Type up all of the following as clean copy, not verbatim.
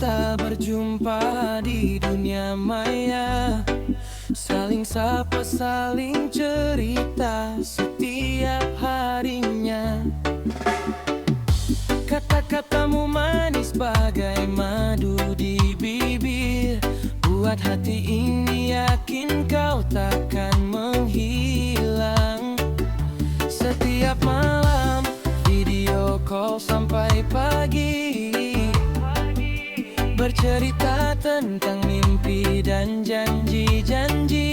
kita berjumpa di dunia maya, saling sapa, saling cerita setiap harinya. Kata-katamu manis bagai madu di bibir, buat hati ini yakin kau takkan menghilang. Setiap malam video call sampai pagi, bercerita tentang mimpi dan janji-janji.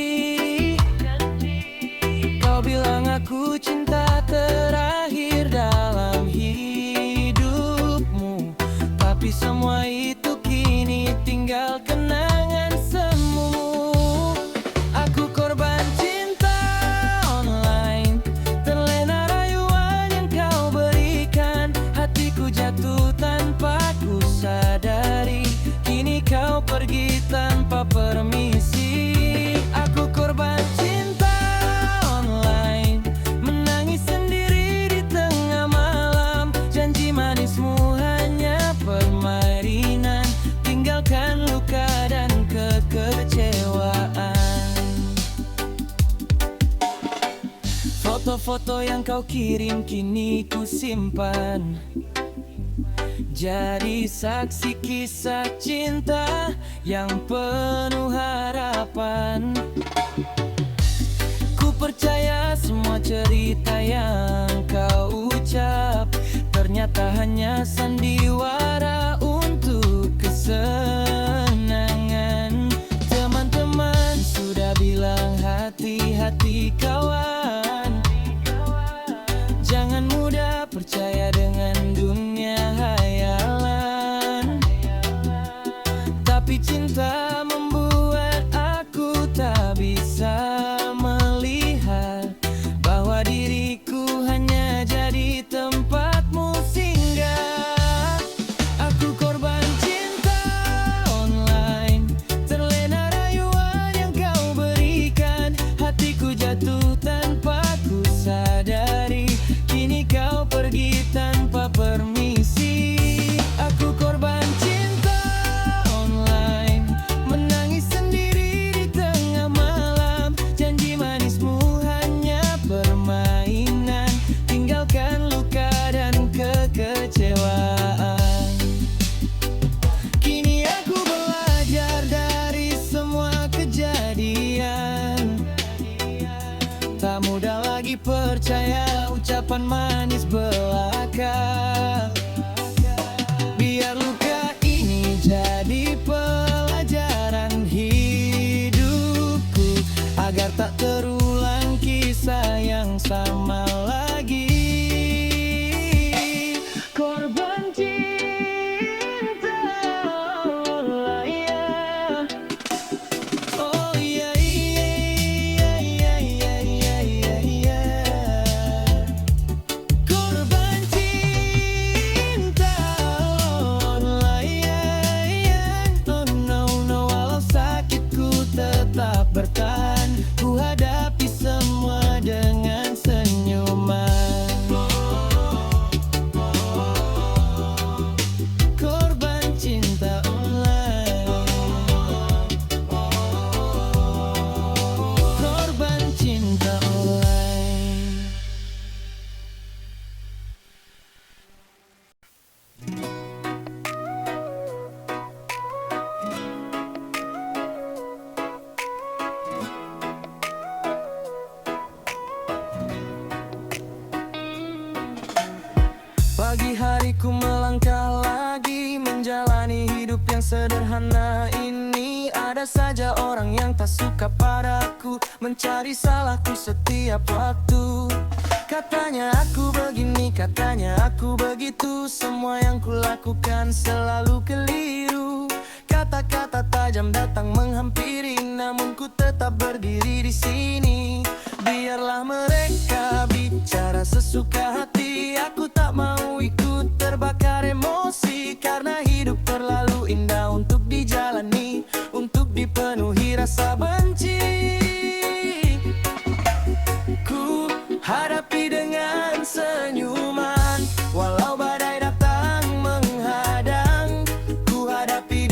Kau bilang aku cinta terakhir dalam hidupmu, tapi semua itu kini tinggal kenangan semu. Aku korban cinta online, terlena rayuan yang kau berikan. Hatiku jatuh tanpa ku sadari, kini kau pergi tanpa permisi. Aku korban cinta online, menangis sendiri di tengah malam. Janji manismu hanya permainan, tinggalkan luka dan kekecewaan. Foto-foto yang kau kirim kini ku simpan, jadi saksi kisah cinta yang penuh harapan. Ku percaya semua cerita yang kau ucap ternyata hanya sandiwara untuk kesenangan. Teman-teman sudah bilang hati-hati kawan, jangan mudah percaya dengan dunia hayalan. Tapi cinta membuat aku tak bisa melihat bahwa diriku hanya jadi tempatmu singgah. Aku korban cinta online, terlena rayuan yang kau berikan. Hatiku jatuh tanpa ku sadari, kini kau pergi tanpa permisi. Aku korban cinta online, menangis sendiri di tengah malam. Janji manismu hanya permainan, tinggalkan luka dan kekecewaan. Kini aku belajar dari semua kejadian, tak mudah lagi percaya ucapan manis belaka. Biar luka ini jadi pelajaran hidupku, agar tak terulang kisah yang sama lagi. Korban cinta online. Oh iya iya iya iya iya iya iya. Korban cinta online. Oh no no, walau sakitku tetap bertahan, ku hadapi semua dengan senyuman. Korban cinta online. Korban cinta online. Pagi hariku melangkah lagi, menjalani hidup yang sederhana ini. Ada saja orang yang tak suka padaku, mencari salahku setiap waktu. Katanya aku begini, katanya aku begitu, semua yang kulakukan selalu keliru. Kata-kata tajam datang menghampiri, namun ku tetap berdiri di sini. Biarlah mereka bicara sesuka hati, aku tak mau ikut terbakar emosi. Karena hidup terlalu indah untuk dijalani, untuk dipenuhi rasa benci. Ku hadapi dengan senyuman, walau badai datang menghadang. Ku hadapi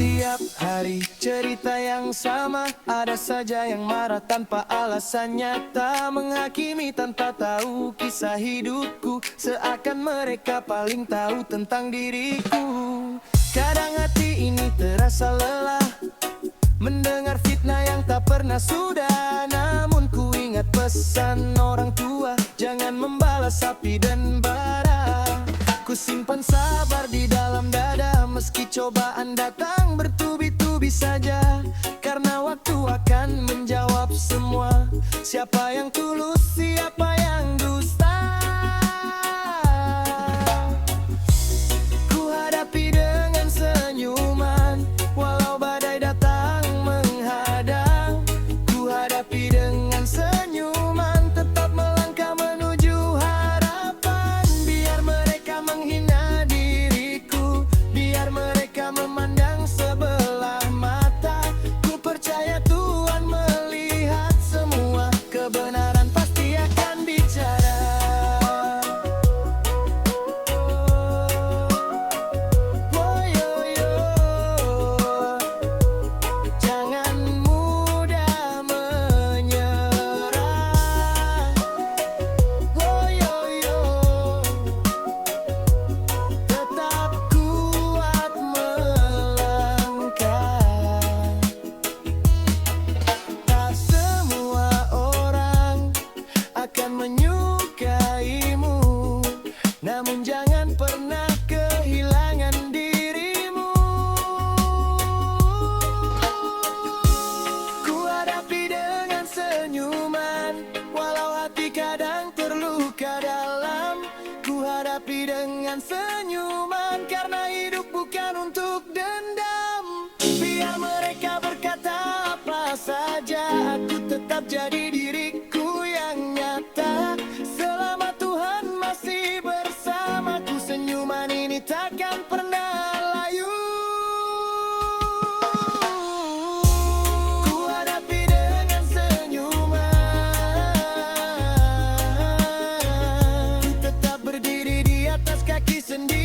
Setiap hari cerita yang sama, ada saja yang marah tanpa alasan nyata, menghakimi tanpa tahu kisah hidupku, seakan mereka paling tahu tentang diriku. Kadang hati ini terasa lelah mendengar fitnah yang tak pernah sudah. Namun ku ingat pesan orang tua, jangan membalas api dan bara. Ku simpan sabar di dalam dada, meski cobaan datang bertubi-tubi saja. Karena waktu akan menjawab semua, siapa yang tulus, siapa yang dusta. Ku hadapi dengan senyuman, walau badai datang menghadang. Ku hadapi dengan senyuman, tetap melangkah menuju harapan. Biar mereka menghina diriku, biar mereka memandang sebelah mata, ku percaya Tuhan melihat semua, kebenaran pasti akan bicara. Oh, yo, yo. Jangan mudah menyerah. Oh, yo, yo. Tetap kuat melangkah. Tak semua orang akan menyukaimu, namun jangan pernah kehilangan dirimu. Ku hadapi dengan senyuman, walau hati kadang terluka dalam. Ku hadapi dengan senyuman, karena hidup bukan untuk dendam. Biar mereka berkata apa saja, aku tetap jadi diriku yang nyata. Selama Tuhan masih bersamaku, senyuman ini takkan pernah layu. Ku hadapi dengan senyuman, ku tetap berdiri di atas kaki sendiri.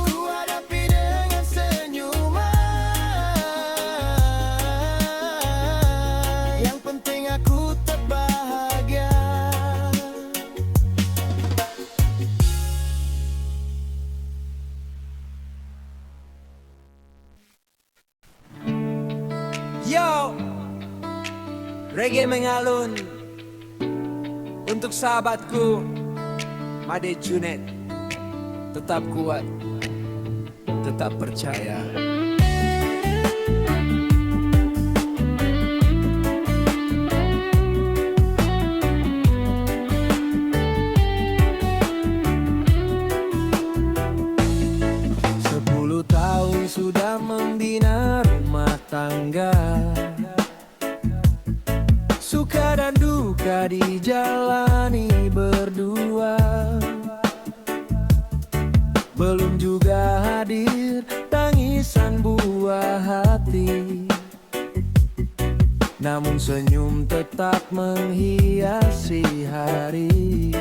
Ku hadapi dengan senyuman, yang penting aku tetap bahagia. Yo, reggae mengalun untuk sahabatku Made Junet. Tetap kuat, tetap percaya. Sepuluh tahun sudah membina rumah tangga, suka dan duka dijalani berdua. Belum juga hadir tangisan buah hati, namun senyum tetap menghiasi hari.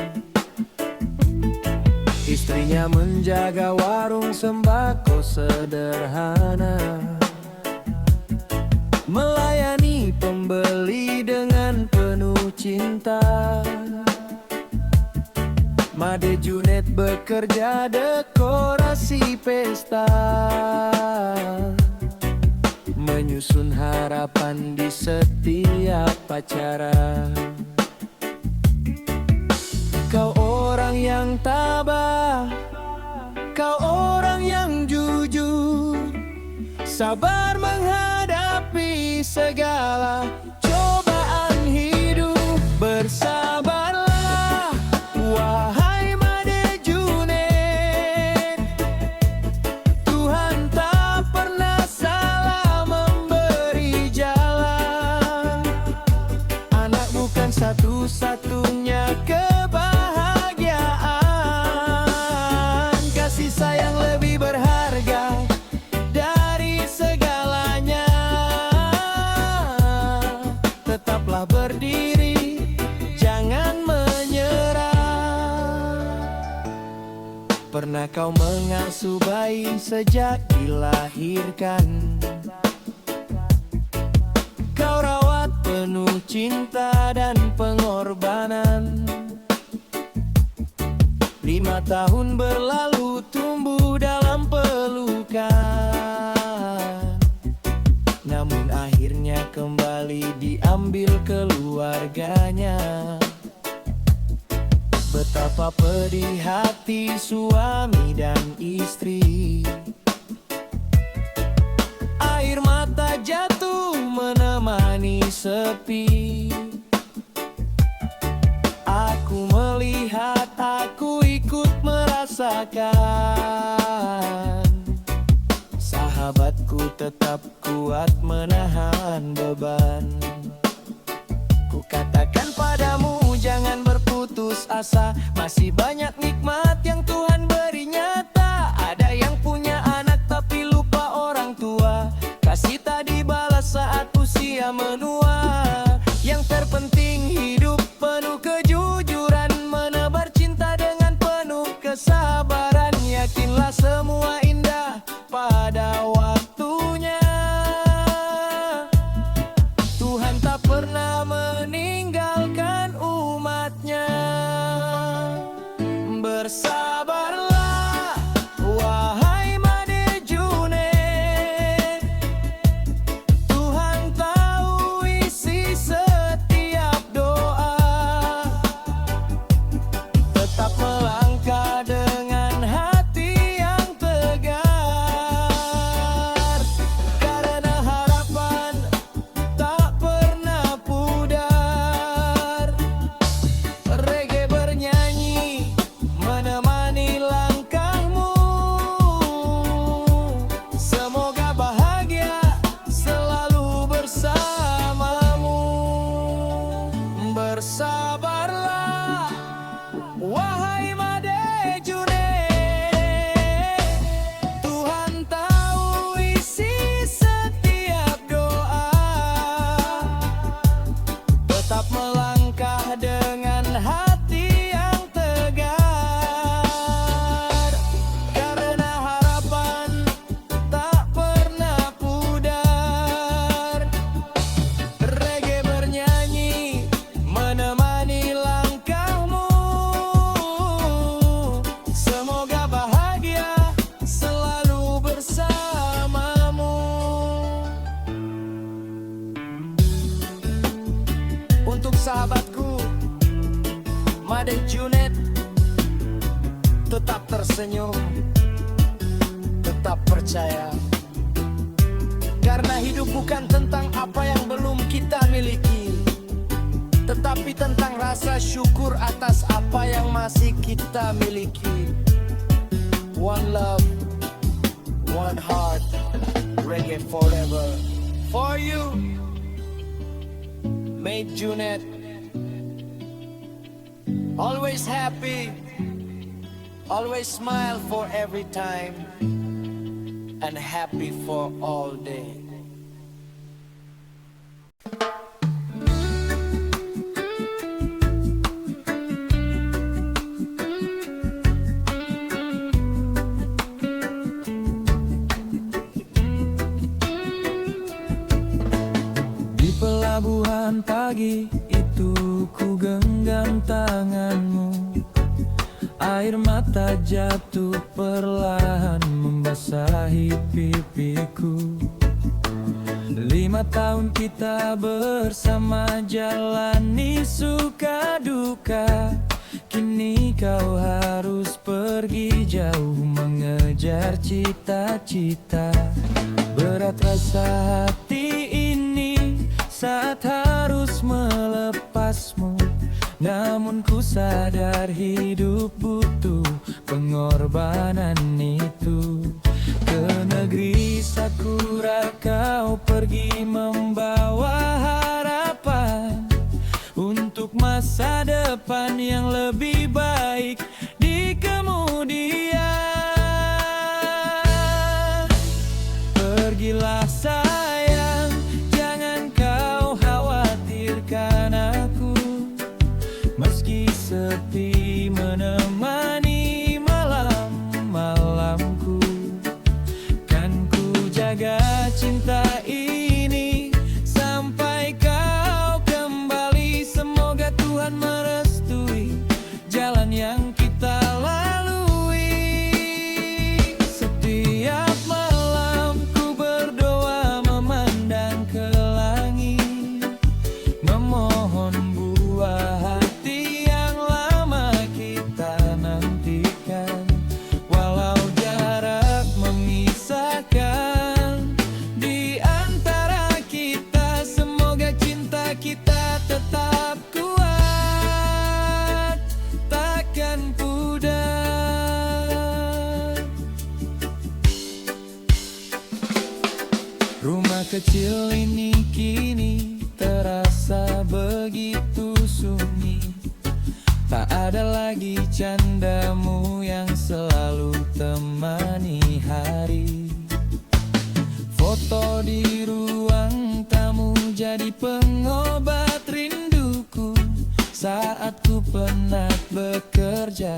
Istrinya menjaga warung sembako sederhana, melayani pembeli dengan penuh cinta. Made Junet bekerja dekorasi pesta, menyusun harapan di setiap acara. Kau orang yang tabah, kau orang yang jujur, sabar menghadapi segala cobaan hidup. Bersabarlah, wahai Made Junet. Tuhan tak pernah salah memberi jalan. Anak bukan satu-satunya kebahagiaan. Kasih sayang lebih berharga dari segalanya. Tetaplah berdiri, jangan Pernah kau mengasuh bayi sejak dilahirkan? Kau rawat penuh cinta dan pengorbanan. 5 tahun berlalu tumbuh dalam pelukan, namun akhirnya kembali diambil keluarganya. Betapa pedih hati suami dan istri. Air mata jatuh menemani sepi. Aku melihat, aku ikut merasakan. Sahabatku tetap kuat menahan beban. Ku katakan padamu jangan berputus asa, masih banyak nikmat yang Tuhan beri nyata. Ada yang punya anak tapi lupa orang tua, kasih tak dibalas saat usia menua. Yang terpenting hidup penuh kejujuran, menebar cinta dengan penuh kesabaran. Yakinlah semua indah pada waktunya. Tuhan tak pernah meninggalkan umatnya. Bersabarlah, wahai Made Junet. Tuhan tahu isi setiap doa. Tetap melangkah dengan hati yang tegar, karena harapan tak pernah pudar. Reggae bernyanyi menemani langkahmu. Semoga bahagia selalu bersamamu. Bersabarlah, wahai Made Junet. Tuhan tahu isi setiap doa. Tetap melangkah dengan hati yang tegar, karena harapan tak pernah pudar. Reggae bernyanyi menemani langkahmu. Semoga bahagia selalu bersamamu. Untuk sahabatku Made Junet, tetap tersenyum, tetap percaya. Karena hidup bukan tentang apa yang belum kita miliki, tetapi tentang rasa syukur atas apa yang masih kita miliki. One love, one heart, reggae forever. For you, Made Junet. Always happy, always smile for every time, and happy for all day. Di pelabuhan pagi itu ku genggam tanganmu. Air mata jatuh perlahan membasahi pipiku. 5 tahun kita bersama jalani suka duka. Kini kau harus pergi jauh mengejar cita-cita. Berat rasa hati ini saat harus melepasmu. Namun ku sadar hidup butuh pengorbanan itu. Ke negeri Sakura kau pergi membawa harapan untuk masa depan yang lebih baik di kemudian. Pergilah sayang, jangan kau khawatirkan aku. Meski sepi menemani malam, kecil ini kini terasa begitu sunyi. Tak ada lagi candamu yang selalu temani hari. Foto di ruang tamu jadi pengobat rinduku. Saat ku penat bekerja,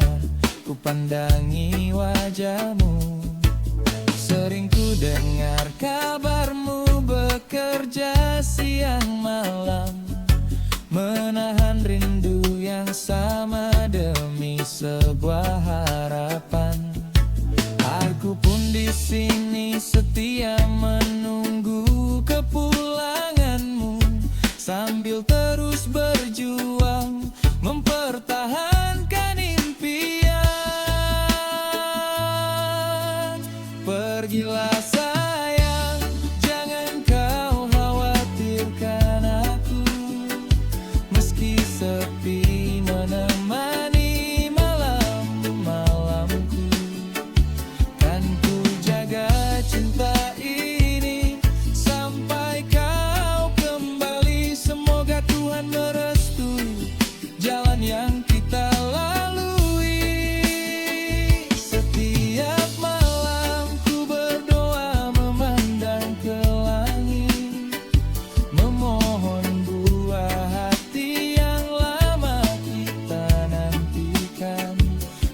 ku pandangi wajahmu. Sering ku dengar kabarmu bekerja siang malam, menahan rindu yang sama demi sebuah harapan. Aku pun di sini setia menunggu kepulanganmu, sambil terus berjuang mempertahankan impian. Pergilah sayang, jangan kau khawatirkan aku, meski sepi menemani malam-malamku. Kan ku jaga cinta ini sampai kau kembali. Semoga Tuhan merestui jalan yang kita lalui. Setiap malam ku berdoa memandang ke langit, memohon buah hati yang lama kita nantikan.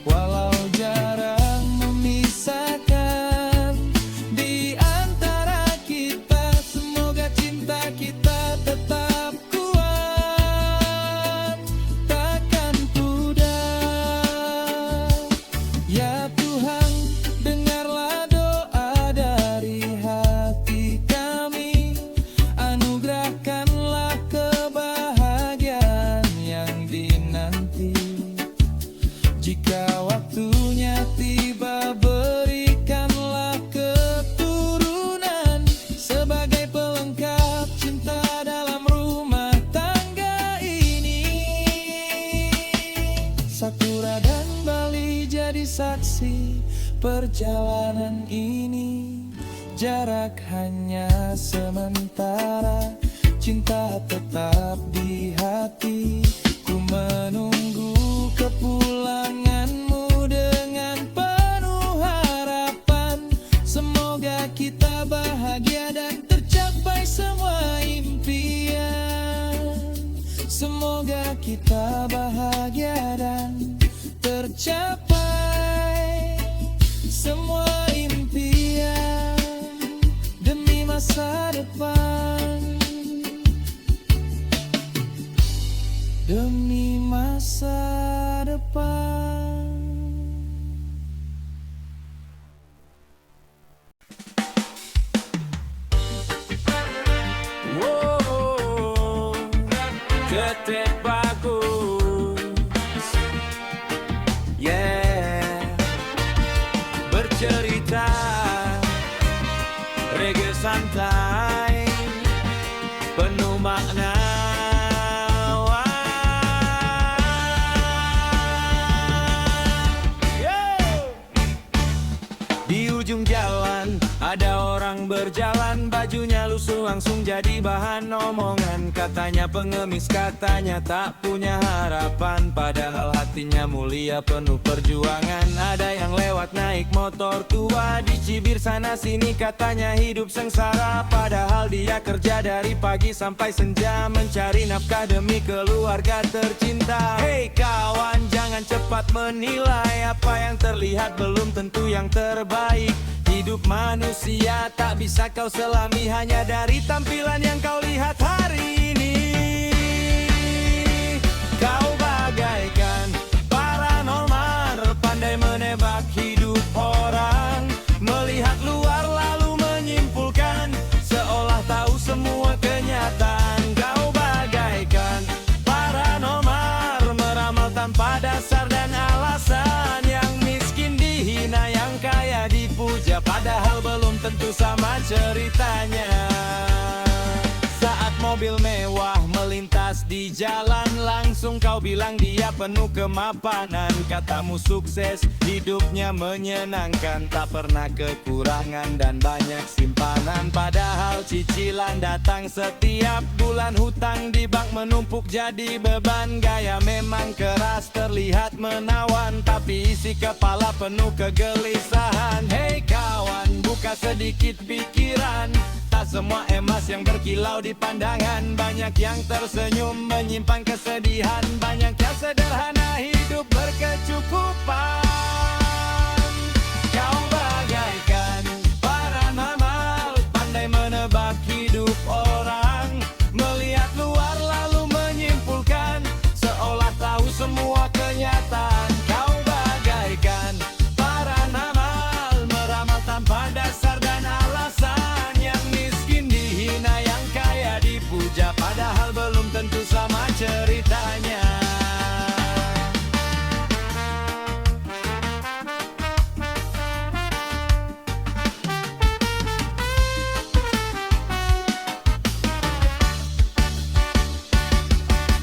Walau jarang memisahkan di antara kita, semoga cinta kita tetap kuat, takkan pudar. Ya Tuhan, dengarlah doa dari hati kami, anugerahkanlah kebahagiaan yang dinanti. Jika waktunya tiba, berikanlah keturunan sebagai pelengkap cinta dalam rumah tangga ini. Sakura dan Bali jadi saksi perjalanan ini. Jarak hanya sementara, cinta tetap di hati. Ku menunggu kepulanganmu dengan penuh harapan. Semoga kita bahagia dan tercapai semua impian. Semoga kita bahagia dan tercapai semua impian demi masa depan. Demi masa depan. Wow, ketik bagus, yeah. Bercerita reggae santai, penuh makna. Di ujung jalan ada orang berjalan, bajunya lusuh langsung jadi bahan omongan. Katanya pengemis, katanya tak punya harapan, padahal hatinya mulia penuh perjuangan. Ada yang lewat naik motor tua, dicibir sana sini katanya hidup sengsara. Padahal dia kerja dari pagi sampai senja, mencari nafkah demi keluarga tercinta. Hei kawan, jangan cepat menilai, apa yang terlihat belum tentu yang terbaik. Hidup manusia tak bisa kau selami hanya dari tampilan yang kau lihat hari ini. Kau bagaikan paranormal, pandai menebak hidup orang, melihat luar lalu menyimpulkan, seolah tahu semua kenyataan. Kau bagaikan paranormal, meramal tanpa dasar dan alasan, yang miskin dihina, yang kaya dipuja, padahal belum tentu sama ceritanya. Saat mau mobil mewah melintas di jalan. Langsung kau bilang dia penuh kemapanan. Katamu sukses, hidupnya menyenangkan, tak pernah kekurangan dan banyak simpanan. Padahal cicilan datang setiap bulan, hutang di bank menumpuk jadi beban. Gaya memang keras, terlihat menawan, tapi isi kepala penuh kegelisahan. Hei kawan, buka sedikit pikiran, tak semua emas yang berkilau di pandangan. Banyak yang tersenyum menyimpan kesedihan, banyak yang sederhana hidup berkecukupan. Kau bagaikan paranormal, pandai menebak hidup orang, melihat luar lalu menyimpulkan, seolah tahu semua kenyataan. Kau bagaikan paranormal, meramal tanpa dasar dan alasan, yang miskin dihina, yang kaya dipuja, padahal belum tentu sama ceritanya.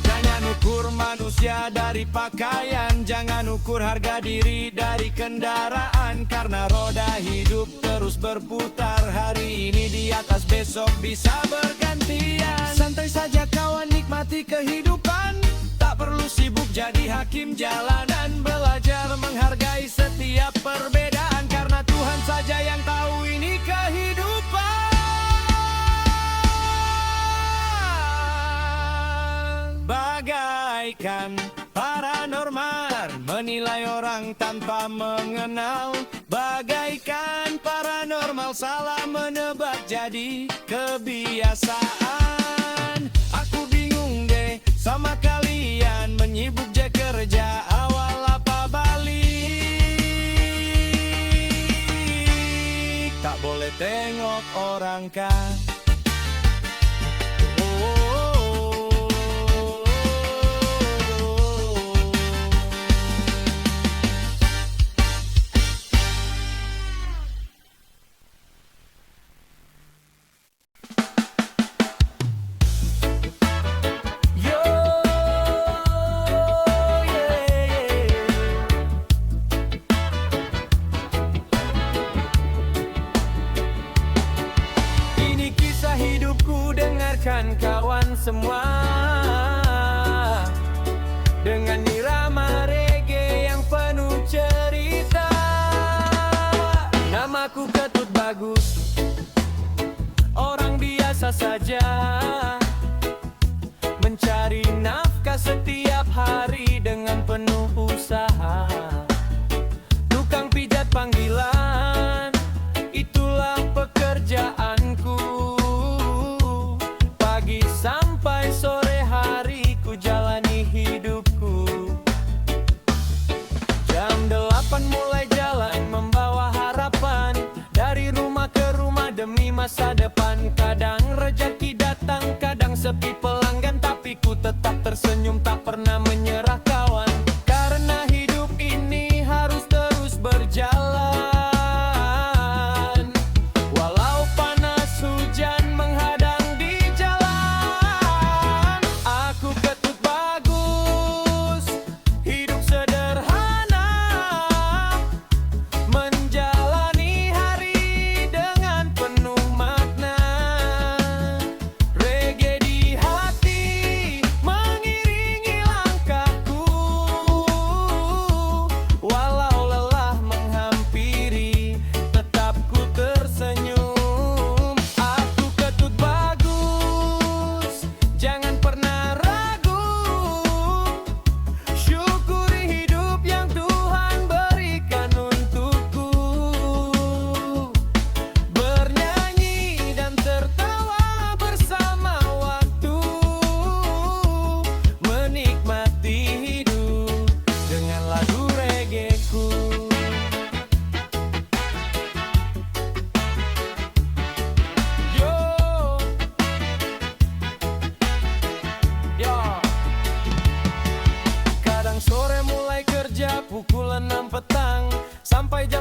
Jangan ukur manusia dari pakaian, jangan ukur harga diri dari kendaraan, karena roda hidup terus berputar. Hari ini di atas, besok bisa bergantian. Santai saja kawan, nikmati kehidupan, tak perlu sibuk jadi hakim jalanan. Belajar menghargai setiap perbedaan, karena Tuhan saja yang tahu ini kehidupan. Bagaikan paranormal, menilai orang tanpa mengenal. Bagaikan paranormal, salah menebak jadi kebiasaan. Aku bingung deh sama kalian, menyibuk je kerja, awal apa balik. Tak boleh tengok orang kan. Hidupku, dengarkan kawan semua, dengan irama reggae yang penuh cerita. Namaku Ketut Bagus, orang biasa saja, mencari nafkah setiap hari dengan penuh usaha. Tukang pijat panggilan, itulah pekerjaanku. Sampai sore hari ku jalani hidupku. Jam 8 mulai jalan membawa harapan, dari rumah ke rumah demi masa depan. Kadang rejeki datang, kadang sepi pelanggan, tapi ku tetap tersenyum, tak pernah menyerah.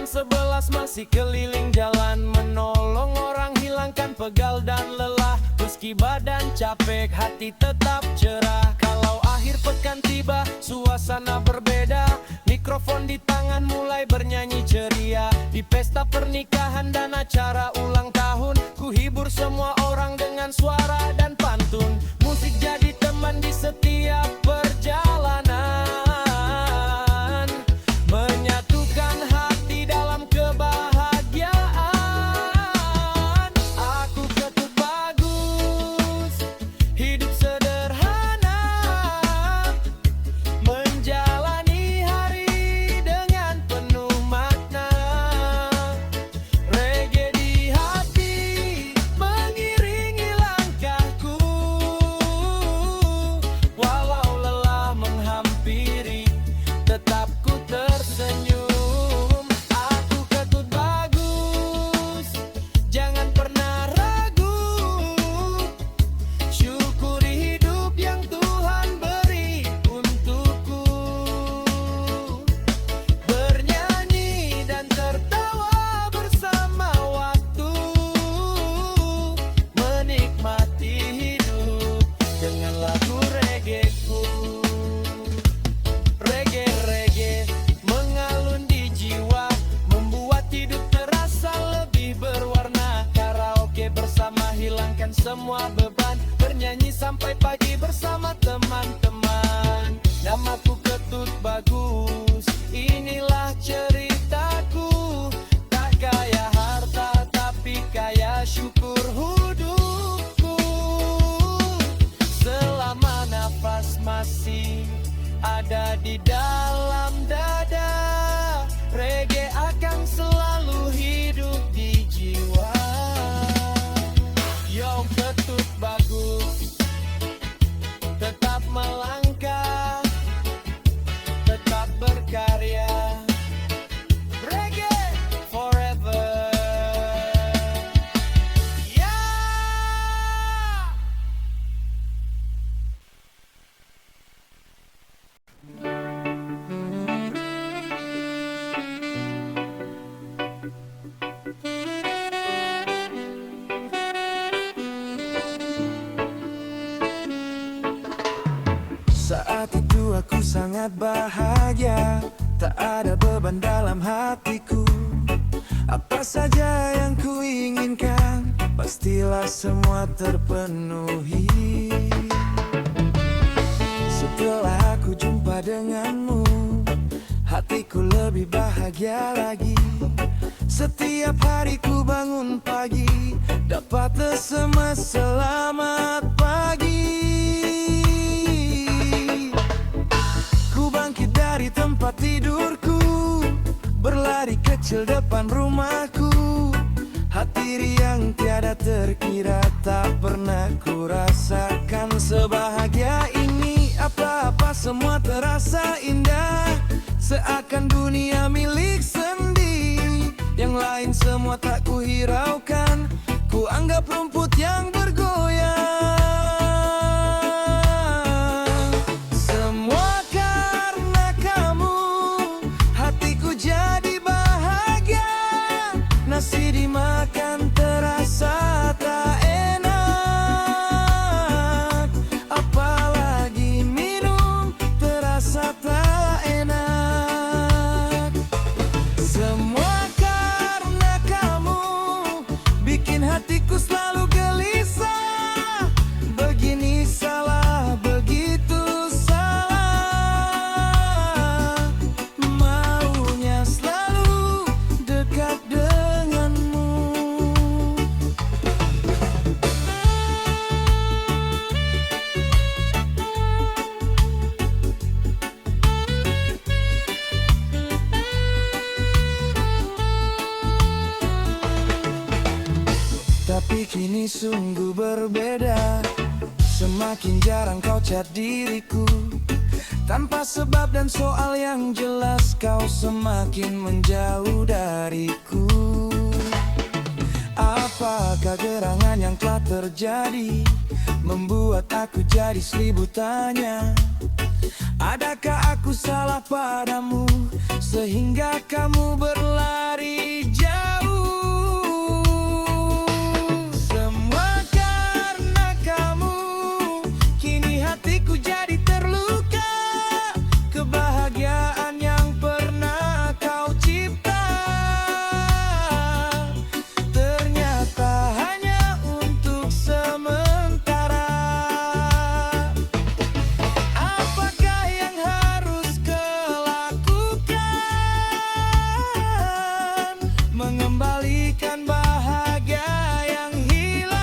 jam 11 masih keliling jalan, menolong orang hilangkan pegal dan lelah. Meski badan capek, hati tetap cerah. Kalau akhir pekan tiba, suasana berbeda. Mikrofon di tangan mulai bernyanyi ceria. Di pesta pernikahan dan acara ulang tahun, ku hibur semua orang dengan suara dan pantun. Musik jadi teman di setiap perjalanan, menyatukan hati dalam kebahagiaan. Aku ketut bagus, hidup sederhana, menjalani hari dengan penuh makna. Reggae di hati mengiringi langkahku, walau lelah menghampiri, tetap ku tersenyum. Aku ketut bagus, jangan pernah ragu. Syukuri hidup yang Tuhan beri untukku. Bernyanyi dan tertawa bersama waktu, menikmati hidup dengan lagu reggaeku. Reggae mengalun di jiwa, membuat hidup terasa lebih berwarna. Karaoke bersama hilangkan semua beban, bernyanyi sampai pagi bersama teman-teman. Namaku Ketut Bagus, inilah ceritaku. Tak kaya harta tapi kaya syukur hidupku. Selama nafas masih ada di dalam dada, reggae akan selalu hidup di jiwa. Yo Ketut Bagus, tetap melangkah, tetap berkarya. Reggae forever. Yeah! Saat itu aku sangat bahagia, tak ada beban dalam hatiku. Apa saja yang ku inginkan, pastilah semua terpenuhi. Setelah aku jumpa denganmu, hatiku lebih bahagia lagi. Setiap hari ku bangun pagi, dapat SMS selamat pagi. Ku bangkit dari tempat tidurku, berlari kecil depan rumahku. Hati riang tiada terkira, tak pernah ku rasakan sebahagia ini. Apa-apa semua terasa indah, seakan dunia milik sendiri. Yang lain semua tak ku hiraukan, ku anggap rumput yang bergoyang. Semua karena kamu, hatiku jadi bahagia. Nasi dimakan terasa tak enak, apalagi minum terasa tak enak. Semua karena kamu, bikin hatiku selalu gelisah. Begini salah, begitu salah, maunya selalu dekat denganmu. Tapi kini sungguh berbeda, semakin jarang kau chat diriku. Tanpa sebab dan soal yang jelas, kau semakin menjauh dariku. Apakah gerangan yang telah terjadi membuat aku jadi seribu tanya? Adakah aku salah padamu sehingga kamu berlari jauh? Semua karena kamu, kini hatiku jadi terluka. Kebahagiaan yang pernah kau cipta ternyata hanya untuk sementara. Apakah yang harus kau lakukan? Mengembalikan bahagia yang hilang.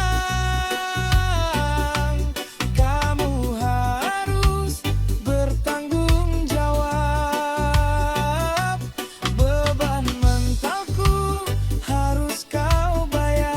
Kamu harus bertanggung jawab. Beban mentalku harus kau bayar.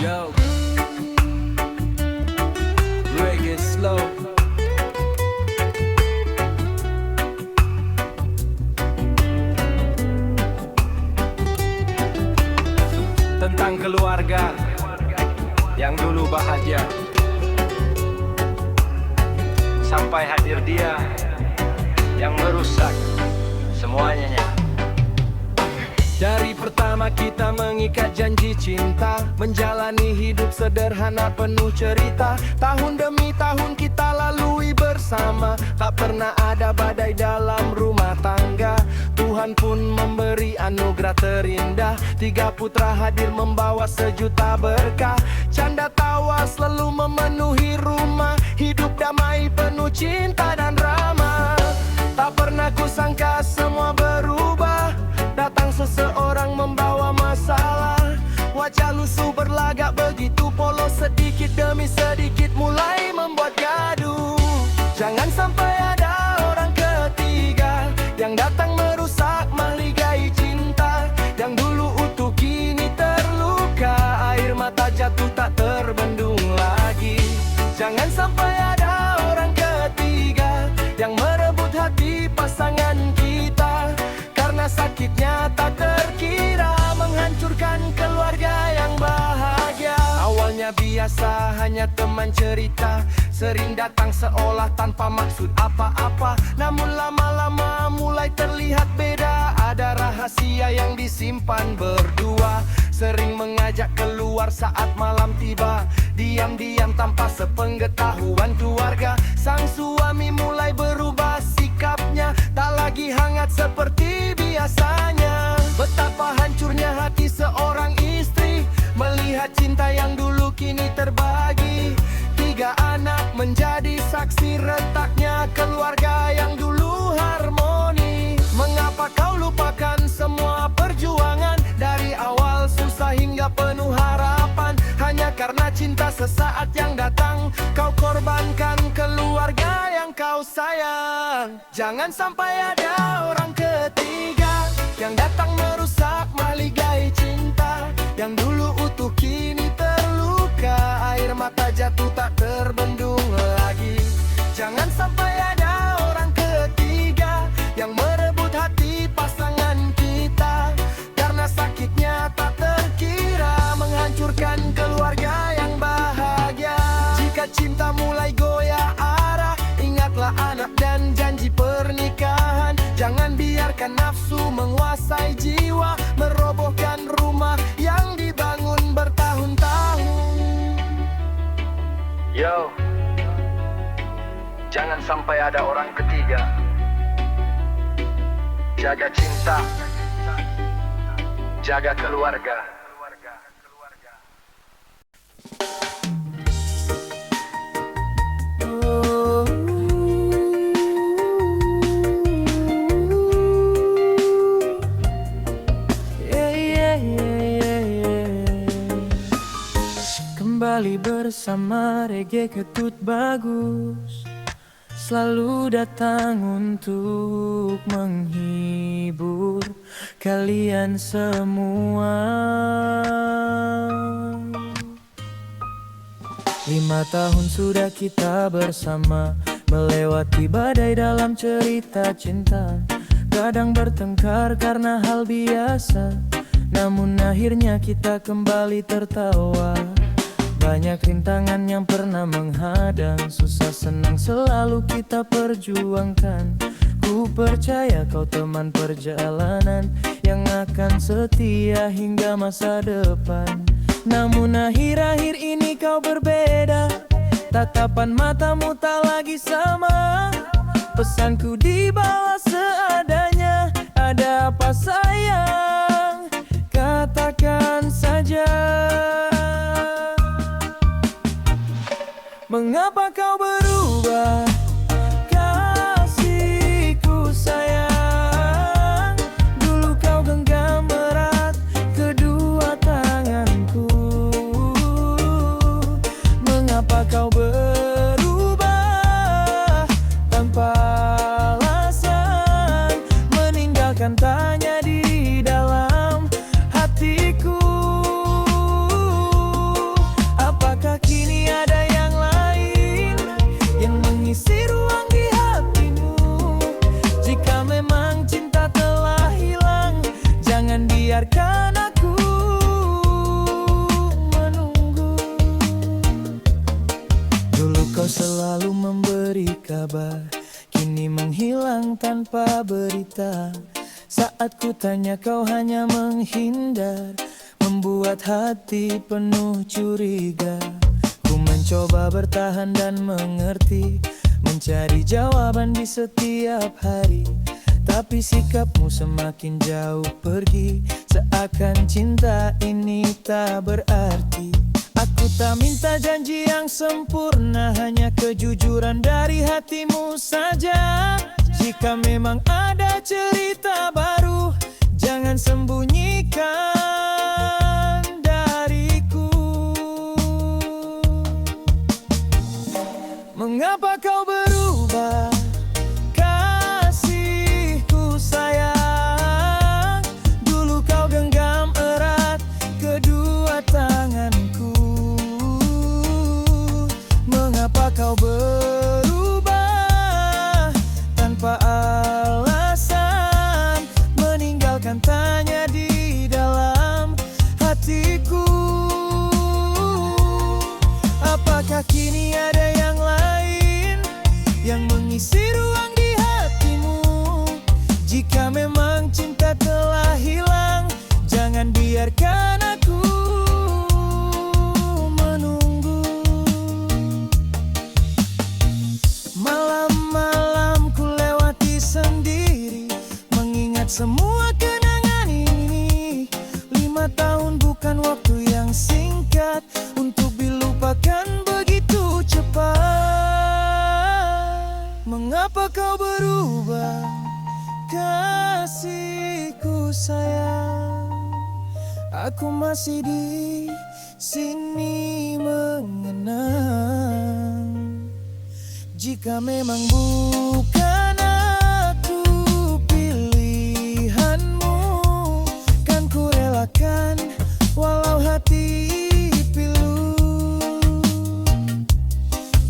Yo, reggae slow. Tentang keluarga yang dulu bahagia, sampai hadir dia yang merusak semuanya. Dari pertama kita mengikat janji cinta, menjalani hidup sederhana penuh cerita. Tahun demi tahun kita lalui bersama, tak pernah ada badai dalam rumah tangga. Tuhan pun memberi anugerah terindah. 3 putra hadir membawa sejuta berkah. Canda tawa selalu memenuhi rumah, hidup damai penuh cinta dan ramah. Tak pernah kusangka semua berubah, datang seseorang membawa masalah. Wajah lusuh berlagak begitu polos, sedikit demi sedikit mulai membuat gaduh. Jangan sampai ada orang ketiga yang datang merusak mahligai cinta. Yang dulu utuh kini terluka, air mata jatuh tak terbendung lagi. Jangan sampai ada orang ketiga yang merebut hati pasangan kita, karena sakitnya tak terkira menghancurkan keluarga yang bahagia. Awalnya biasa hanya teman cerita, sering datang seolah tanpa maksud apa-apa. Namun lama-lama mulai terlihat beda, ada rahasia yang disimpan berdua. Sering mengajak keluar saat malam tiba, diam-diam tanpa sepengetahuan keluarga. Sang suami mulai berubah sikapnya, tak lagi hangat seperti biasanya. Betapa hancurnya hati seorang istri melihat cinta yang dulu kini terbagi. 3 anak menjadi saksi retaknya keluarga yang dulu harmoni. Mengapa kau lupakan semua perjuangan dari awal, susah hingga penuh harapan? Hanya karena cinta sesaat yang datang, kau korbankan keluarga yang kau sayang. Jangan sampai ada orang ketiga yang datang merusak mahligai cinta. Yang dulu utuh kini terluka, air mata jatuh tak terbendung lagi. Jangan sampai ada orang ketiga yang merebut hati pasangan kita, karena sakitnya tak terkira menghancurkan keluarga yang bahagia. Jika cinta mulai goyah arah, ingatlah anak dan janji pernikahan. Jangan biarkan nafsu menguasai jiwa, merobohkan rumah yang dibangun bertahun-tahun. Yo, jangan sampai ada orang ketiga. Jaga cinta, jaga keluarga. Kembali bersama reggae ketut bagus. selalu datang untuk menghibur kalian semua. 5 tahun sudah kita bersama, melewati badai dalam cerita cinta. Kadang bertengkar karena hal biasa, namun akhirnya kita kembali tertawa. Banyak rintangan yang pernah menghadang, susah senang selalu kita perjuangkan. Ku percaya kau teman perjalanan yang akan setia hingga masa depan. Namun akhir-akhir ini kau berbeda, tatapan matamu tak lagi sama. Pesanku dibawa seadanya, ada apa sayang? Katakan saja. Mengapa kau berubah? Kasihku sayang, dulu kau genggam erat kedua tanganku. Mengapa kau berubah tanpa alasan, meninggalkan tanya di dalam hatiku? Apakah kini ada yang lain yang mengisi ruang di hatimu? Jika memang cinta telah hilang, jangan biarkan aku menunggu. Dulu kau selalu memberi kabar, kini menghilang tanpa berita. Saat ku tanya kau hanya menghindar, membuat hati penuh curiga. Ku mencoba bertahan dan mengerti, mencari jawaban di setiap hari. Tapi sikapmu semakin jauh pergi, seakan cinta ini tak berarti. Aku tak minta janji yang sempurna, hanya kejujuran dari hatimu saja. Jika memang ada cerita baru, jangan sembunyikan dariku. Mengapa kau berubah? Kasihku sayang, dulu kau genggam erat kedua tanganku. Mengapa kau berubah tanpa alasan, meninggalkan tanya di dalam hatiku? Apakah kini ada yang lain yang mengisi ruang di hatimu? Jika memang cinta telah hilang, jangan biarkan aku menunggu. Malam-malam ku lewati sendiri, mengingat semua kenangan ini. 5 tahun bukan waktu yang singkat, untuk dilupakan begitu cepat. Mengapa kau berubah? Kasihku sayang, aku masih di sini mengenang. Jika memang bukan aku pilihanmu, kan ku relakan walau hati pilu.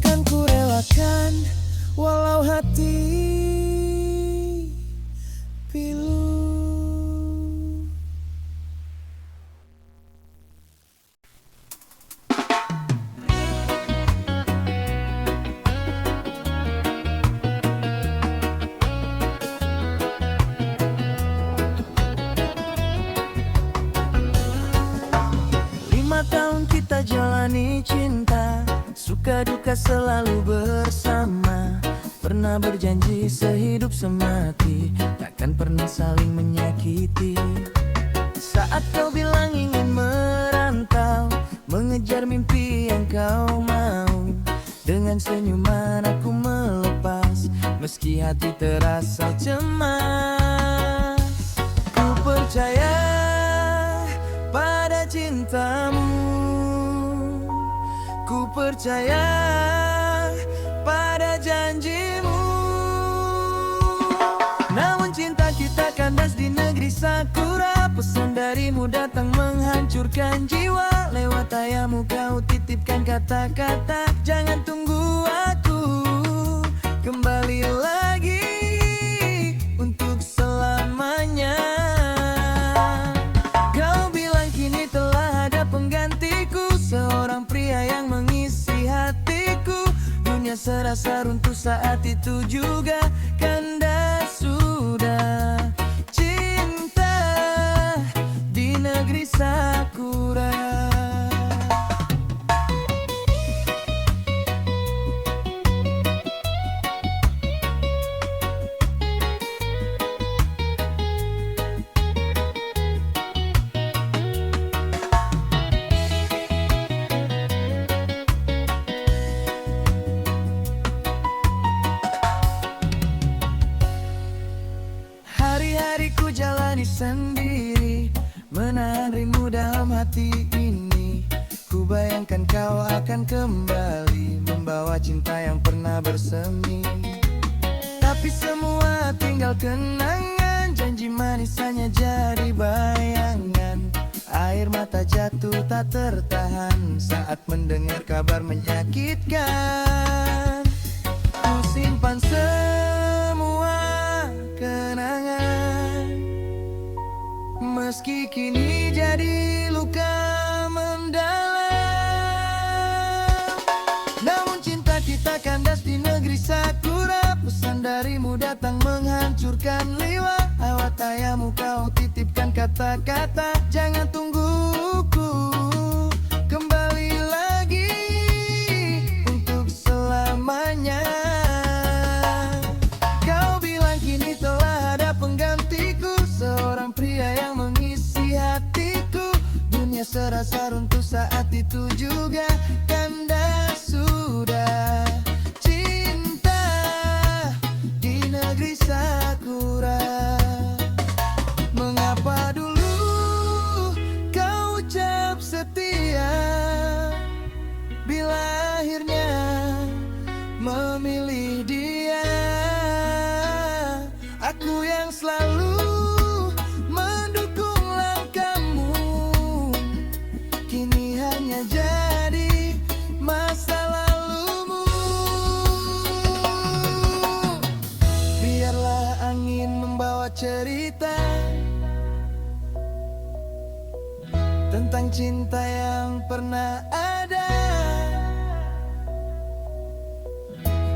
Kan ku relakan walau hati pilu. Tahun kita jalani cinta, suka duka selalu bersama. Pernah berjanji sehidup semati, takkan pernah saling menyakiti. Saat kau bilang ingin merantau, mengejar mimpi yang kau mau, dengan senyuman aku melepas, meski hati terasa cemas. Ku percaya pada cintamu, ku percaya pada janjimu. cinta kita kandas di negeri sakura. Pesan darimu datang menghancurkan jiwa. Lewat ayahmu kau titipkan kata-kata, jangan tunggu aku kembali lagi untuk selamanya. Kau bilang kini telah ada penggantiku, seorang pria yang mengisi hatiku. Dunia serasa runtuh saat itu juga, kanda sudah cinta di negeri sakura. Hari-hariku jalani sendiri, menahan rindu dalam hati ini. Ku bayangkan kau akan kembali, membawa cinta yang pernah bersemi. Tapi semua tinggal kenangan, janji manis hanya jadi bayangan. Air mata jatuh tak tertahan saat mendengar kabar menyakitkan. Ku simpan semua kenangan, meski kini jadi luka mendalam. Namun cinta kita kandas di negeri sakura. Pesan darimu datang menghancurkan liwa. Lewat ayahmu kau titipkan kata-kata, jangan tungguku kembali lagi untuk selamanya. Kau bilang kini telah ada penggantiku, seorang pria yang mengisi hatiku. Dunia serasa runtuh saat itu juga, kanda sudah cinta di negeri sakura. Mengapa dulu kau ucap setia, bila akhirnya memilih dia? Aku yang selalu mendukung langkahmu, kini hanya jadi masa lalumu. Biarlah angin membawa cerita tentang cinta yang pernah ada.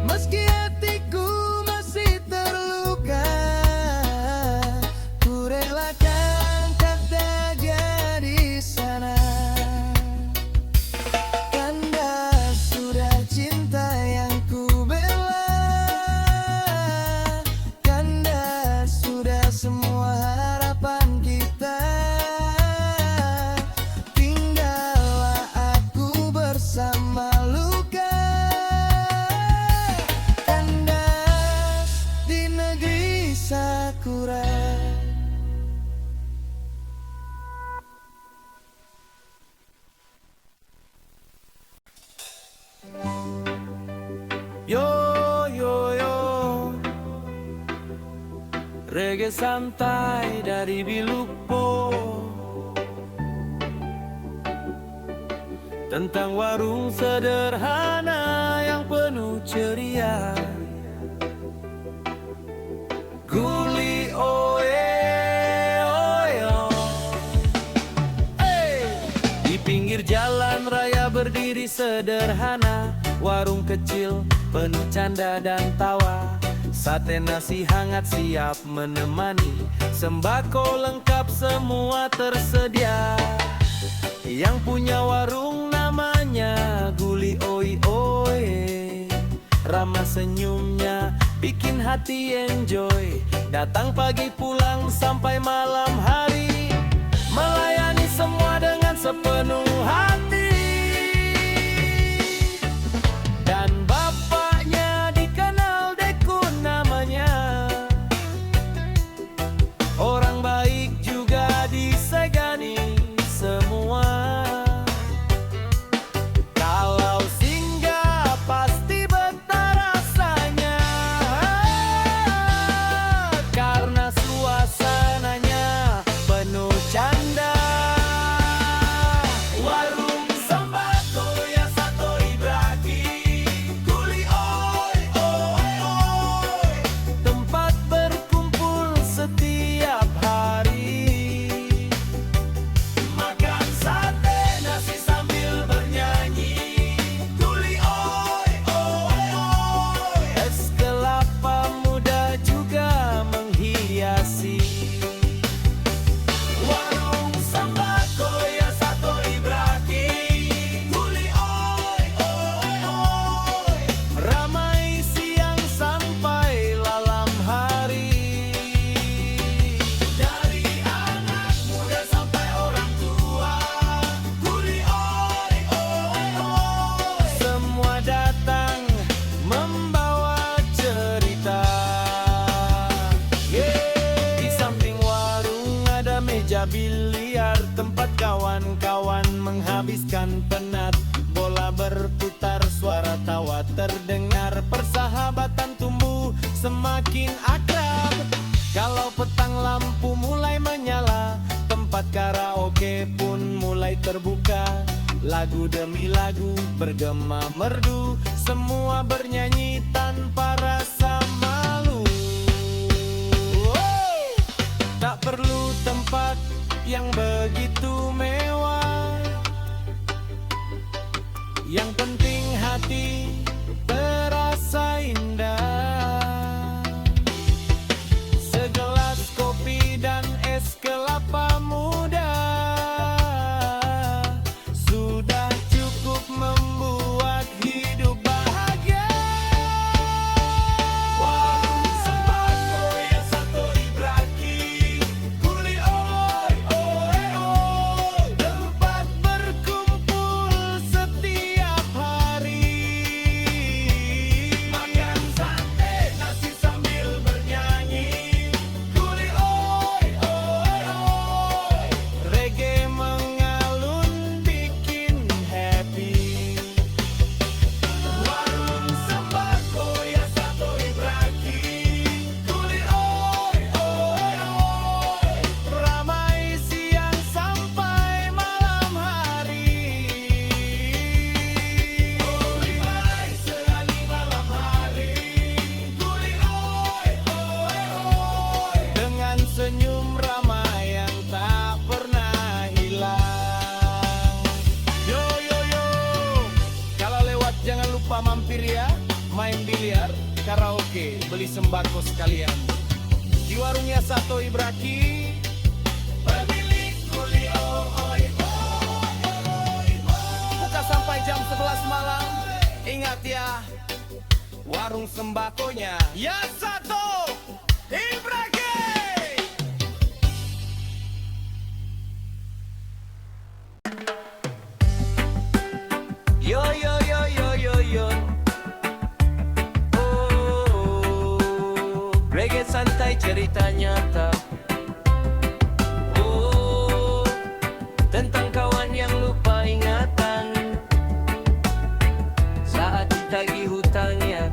Meski hatiku masih terluka, ku relakan tak di sana. Kanda sudah cinta yang ku bela, kanda sudah semua harapan kita. Tinggallah aku bersama luka, kandas di negeri sakura. Yo yo yo, reggae santai dari Bilukpo, tentang warung sederhana yang penuh ceria. Guli oe oyo, hey! Di pinggir jalan raya berdiri sederhana, warung kecil penuh canda dan tawa. Sate nasi hangat siap menemani, sembako lengkap semua tersedia. Yang punya warung namanya Guli Oi Oi, ramah senyumnya bikin hati enjoy. Datang pagi pulang sampai malam hari, melayani semua dengan sepenuh hati. Dan bapaknya dikenal Dekun namanya, orang baik juga disegani semua. Kalau singgah pasti betah rasanya, karena dengar persahabatan tumbuh semakin akrab. Kalau petang lampu mulai menyala, tempat karaoke pun mulai terbuka. Lagu demi lagu bergema merdu, semua bernyanyi tanpa rasa malu. Tak perlu tempat yang begitu mewah, yang penting hati terasa indah. Segelas kopi dan es kelapa muda sudah cukup membuat hidup bahagia. Warung sembako yang satu Ibraki, kuli oi oi oi, tempat berkumpul setiap hari. Makan sate nasi sambil bernyanyi, kuli oi oi oi, reggae mengalun bikin happy. Warung sembako yang satu Ibraki, kuli oi oi oi, ramai siang sampai malam hari. Kuli marai selagi malam hari, kuli oi oi oi, dengan senyum ramai yang tak pernah hilang. Yo yo yo, kalau lewat jangan lupa mampir ya, main biliar, karaoke, beli sembako sekalian. Di warungnya Sato Ibraki, pemilik kuli oi oi, buka sampai jam 11 malam. Ingat ya, warung sembakonya ya Sato Ibraki. Yo yo yo yo yo yo, oh, reggae santai cerita nyata. Oh, tentang kawan yang lupa ingatan saat ditagih hutangnya.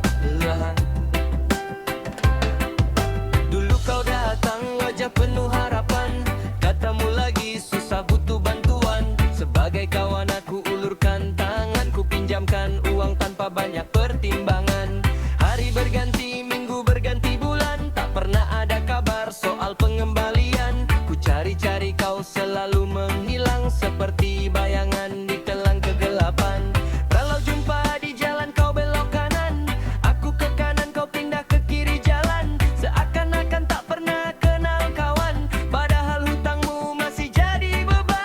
Dulu kau datang wajah penuh harapan, katamu lagi susah butuh bantuan. Sebagai kawan aku ulurkan tangan, ku pinjamkan uang tanpa banyak pertimbangan. Hari berganti, minggu berganti bulan, tak pernah ada kabar soal pengembalian. Ku cari-cari kau selalu menghilang seperti bayangan di telang kegelapan. Kalau jumpa di jalan kau belok kanan, aku ke kanan kau pindah ke kiri jalan. Seakan-akan tak pernah kenal kawan, padahal hutangmu masih jadi beban.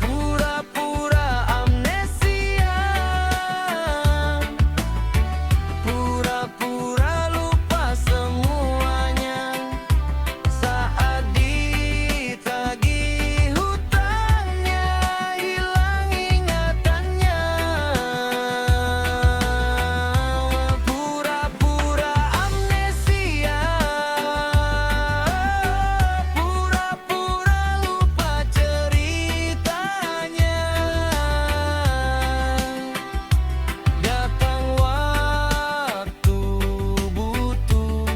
Pura-pura amnesia, pura-pura lupa semuanya saat ditagih hutangnya, hilang ingatannya. Pura-pura amnesia, pura-pura lupa ceritanya. Datang waktu butuh,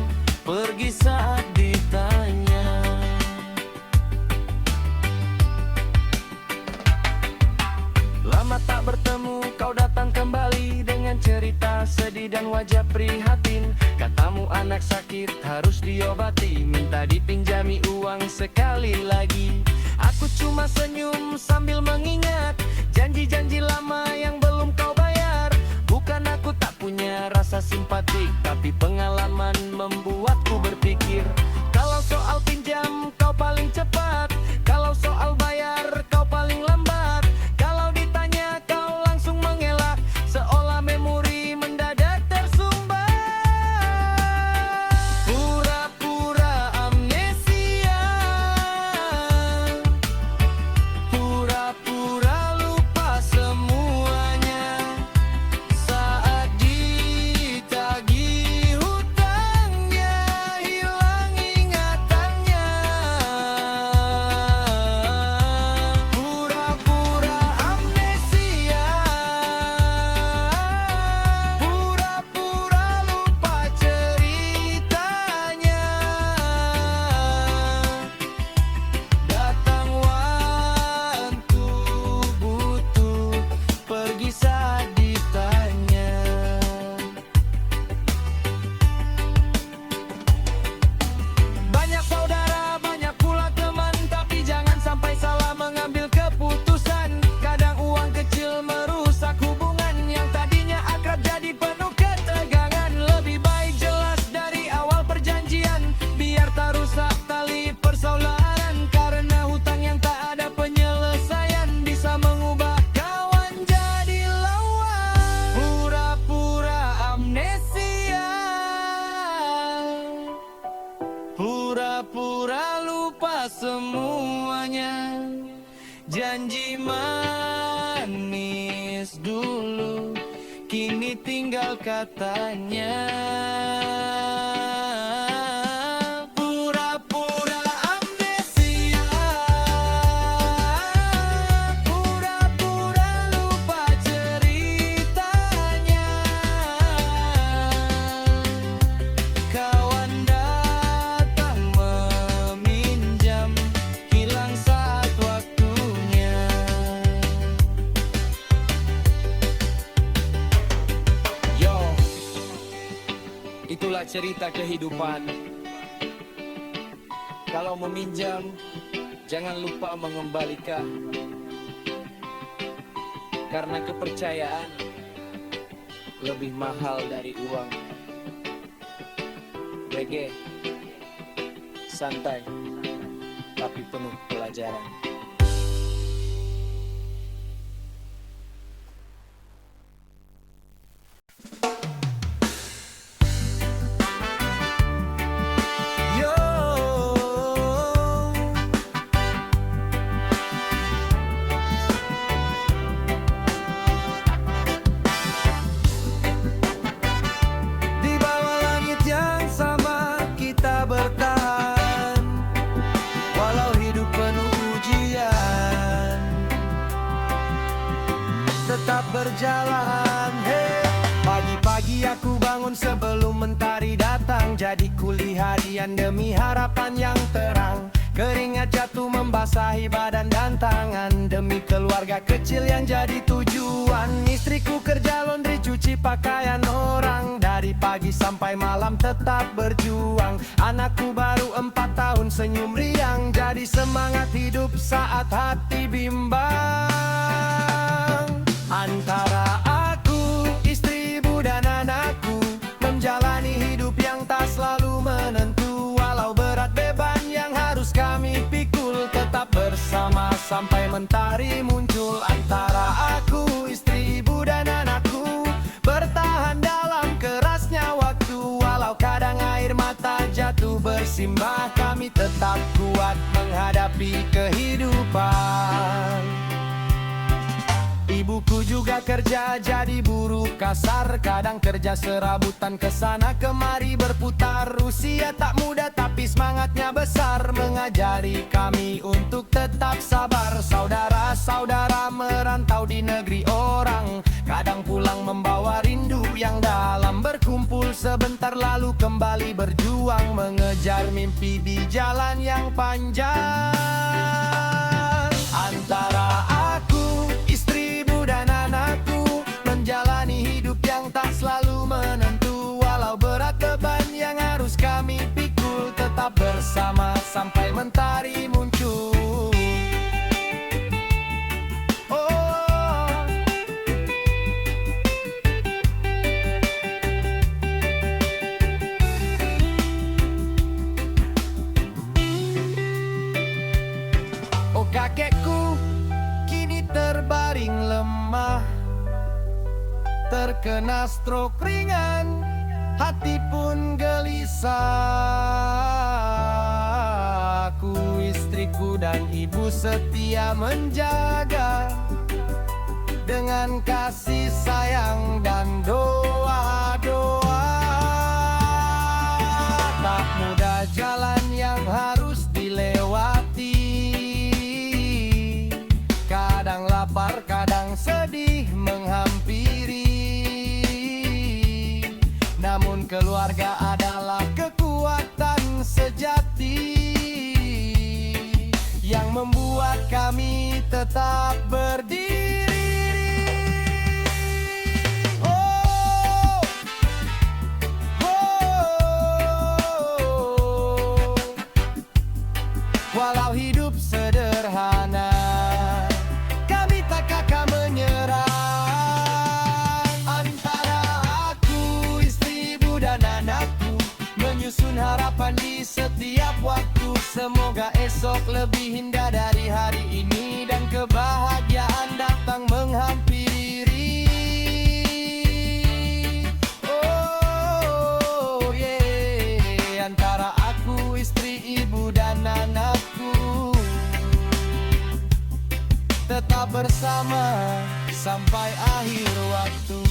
pergi saat ditanya. Lama tak bertemu, kau datang kembali dengan cerita sedih dan wajah prihatin. Katamu anak sakit harus diobati, minta dipinjami uang sekali lagi. Aku cuma senyum sambil mengingat janji-janji lama yang belum kau bayar. Bukan aku tak punya rasa simpatik, tapi pengalaman membuatku berpikir. Kalau soal pinjam kau paling cepat, kalau soal bayar kau paling lambat. Kalau ditanya kau langsung mengelak, seolah memori mendadak tersumbat. Pura-pura amnesia, pura-pura lupa semuanya saat ditagih hutangnya, hilang lupa semuanya. Janji manis dulu, kini tinggal katanya. Pura-pura amnesia, pura-pura lupa ceritanya. Kawan datang meminjam, hilang saat waktunya. Yo, itulah cerita kehidupan. Kalau meminjam, jangan lupa mengembalikan. Karena kepercayaan lebih mahal dari uang. BG, santai, tapi penuh pelajaran. Yo, di bawah langit yang sama kita bertahan, walau hidup penuh ujian, tetap berjalan. Hey, pagi-pagi aku bangun sebelum mentari datang, jadi kuli harian demi harapan yang terang. Keringat jatuh membasahi badan dan tangan, demi keluarga kecil yang jadi tujuan. Istriku kerja laundry, cuci pakaian orang, dari pagi sampai malam tetap berjuang. Anakku baru 4 tahun senyum riang, jadi semangat hidup saat hati bimbang. Antara aku, istri, ibu dan anakku, menjalani hidup yang tak selalu menentu. Walau berat beban yang harus kami pikul, tetap bersama sampai mentari muncul. Antara aku, istri, ibu dan anakku, bertahan dalam kerasnya waktu. Walau kadang air mata jatuh bersimbah, kami tetap kuat menghadapi kehidupan. Ibuku juga kerja jadi buruh kasar, kadang kerja serabutan kesana kemari berputar. Usia tak muda tapi semangatnya besar, mengajari kami untuk tetap sabar. Saudara-saudara merantau di negeri orang, kadang pulang membawa rindu yang dalam. Berkumpul sebentar lalu kembali berjuang, mengejar mimpi di jalan yang panjang. Antara aku, istri, ibu dan anakku, menjalani hidup yang tak selalu menentu. Walau berat beban yang harus kami pikul, tetap bersama sampai mentari muncul. Kakekku kini terbaring lemah, terkena stroke ringan, hati pun gelisah. Aku, istriku dan ibu setia menjaga, dengan kasih sayang dan doa-doa. Tak mudah jalan yang harus dilewati, kadang lapar, kadang sedih menghampiri. Namun keluarga adalah kekuatan sejati yang membuat kami tetap berdiri. Oh, oh. Walau hidup sederhana, kami tak kakak menyerah. Antara aku, istri, ibu dan anakku, menyusun harapan di setiap waktu. Semoga esok lebih indah dari hari ini, dan kebahagiaan datang menghampiri. Oh yeah, antara aku, istri, ibu dan anakku. sampai akhir waktu.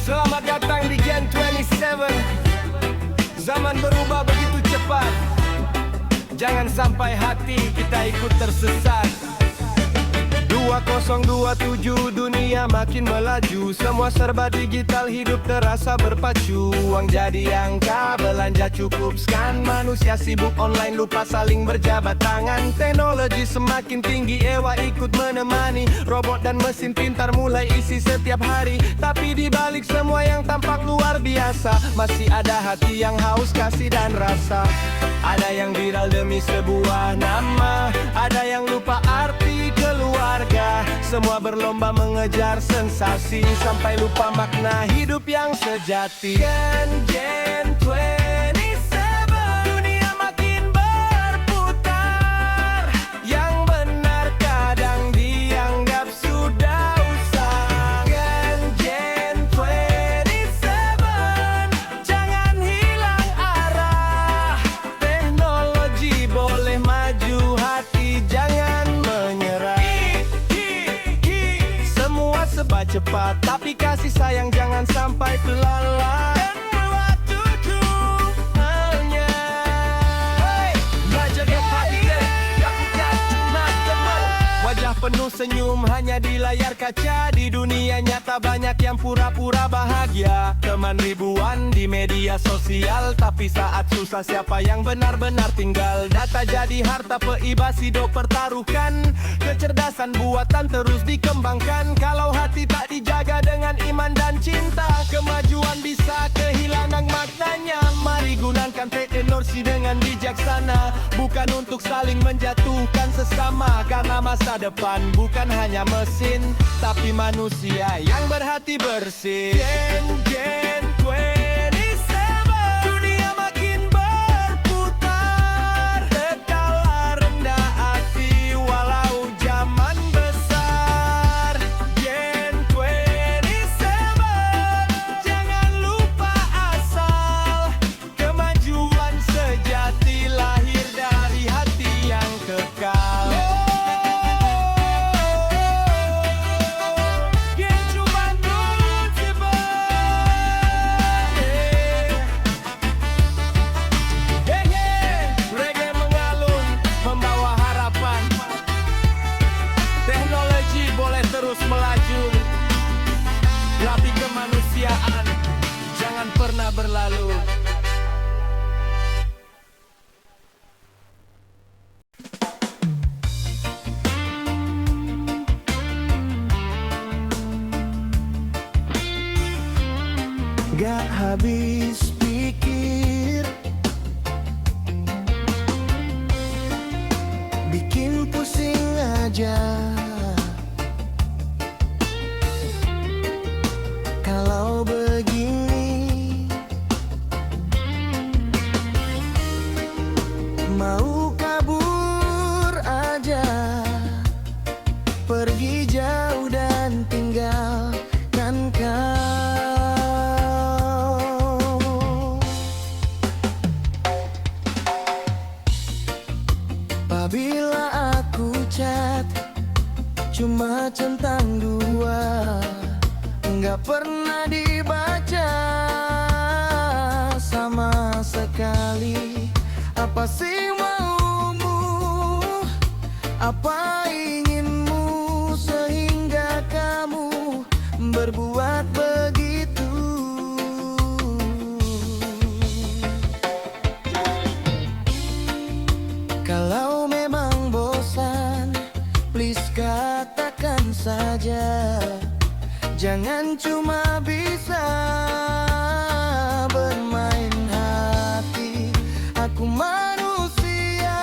Selamat datang di Gen 27. Zaman berubah begitu cepat. Jangan sampai hati kita ikut tersesat. 2027 dunia makin melaju. Semua serba digital, hidup terasa berpacu. Uang jadi angka, belanja cukup scan. Manusia sibuk online, lupa saling berjabat tangan. Teknologi semakin tinggi, ewa ikut menemani. Robot dan mesin pintar mulai isi setiap hari. Tapi di balik semua yang tampak luar biasa, masih ada hati yang haus kasih dan rasa. Ada yang viral demi sebuah nama, ada yang lupa arti keluarga. Semua berlomba mengejar sensasi, sampai lupa makna hidup yang sejati. Gen 27, dunia makin berputar. Yang benar kadang dianggap sudah usang. Gen 27, jangan hilang arah. Teknologi boleh maju, hati jangan menyerah. Semua serba cepat, tapi kasih sayang jangan sampai pelan-pelan. Dan waktu hanya belajar hati deh, takutnya cuma teman. Wajah penuh senyum hanya di layar kaca. Di dunia nyata banyak yang pura-pura bahagia. Teman ribuan di media sosial, tapi saat susah siapa yang benar-benar tinggal. Data jadi harta, peibas hidup pertaruhkan. Kecerdasan buatan terus dikembangkan. Kalau hati tak dijaga dengan iman dan cinta, kemajuan bisa kehilangan maknanya. Mari gunakan teknologi dengan bijaksana, bukan untuk saling menjatuhkan sesama. Karena masa depan bukan hanya mesin, tapi manusia yang berhati bersih. Gen 27, dunia makin berputar. Tekallah rendah hati walau zaman besar. Gen 27, jangan lupa asal. Kemajuan sejati lahir dari hati yang kekal. Gen cuma tiba. Reggae mengalun, membawa harapan. Teknologi boleh terus melaju, tapi kemanusiaan jangan pernah berlalu. Gak habis pikir, bikin pusing aja. Kalau begini, mau kabur aja, pergi jauh dan tinggalkan kau. Apabila aku chat cuma centang dua, nggak pernah dibaca sama sekali. Apa sih maumu? Apa inginmu sehingga kamu berbuat begitu? Kalau memang bosan, please katakan saja. Jangan cuma bisa bermain hati. Aku manusia,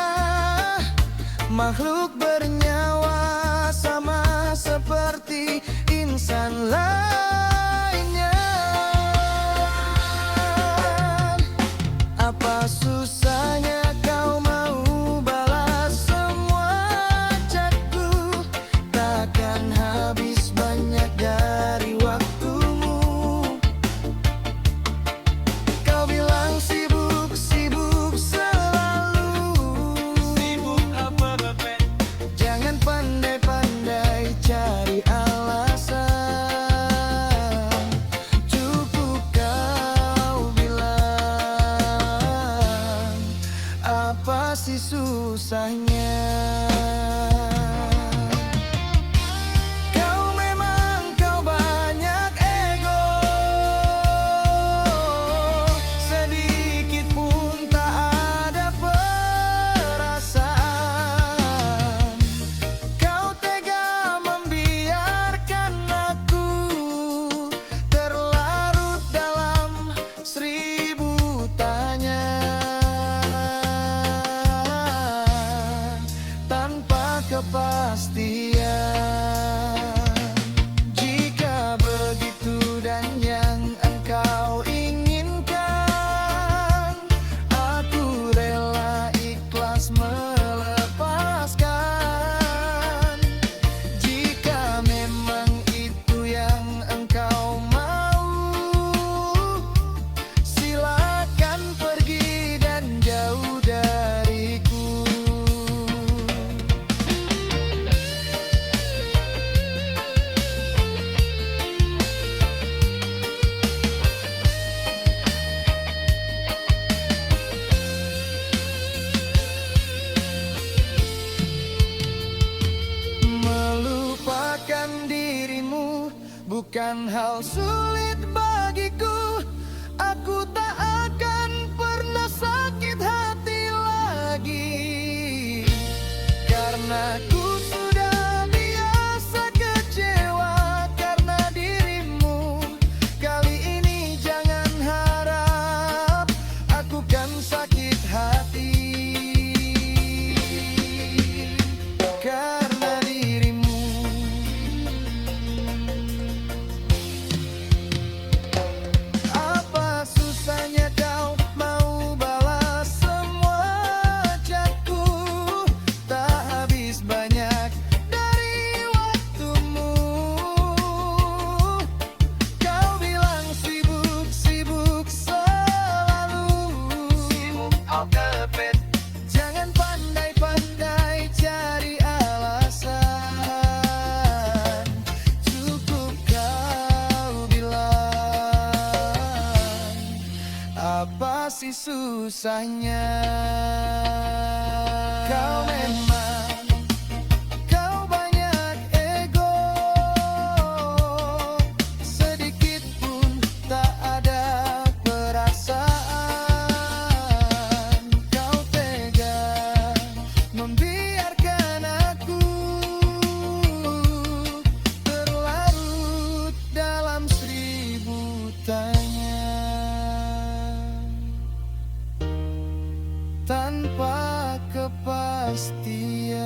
makhluk bernyawa, sama seperti bukan hal sulit bagiku. Aku tak akan pernah sakit hati lagi, karena ku sudah biasa kecewa karena dirimu. Kali ini jangan harap aku kan sakit hati karena dirimu. Apa susahnya kau mau balas semua chatku? Tak habis banyak dari waktumu. Kau bilang sibuk selalu. Sibuk outdated. Jangan pandai-pandai cari alasan. Cukup kau bilang, apa sih susahnya? Kau banyak ego, sedikit pun tak ada perasaan. Kau tega membiarkan aku terlarut dalam seribu tanya tanpa kepastian.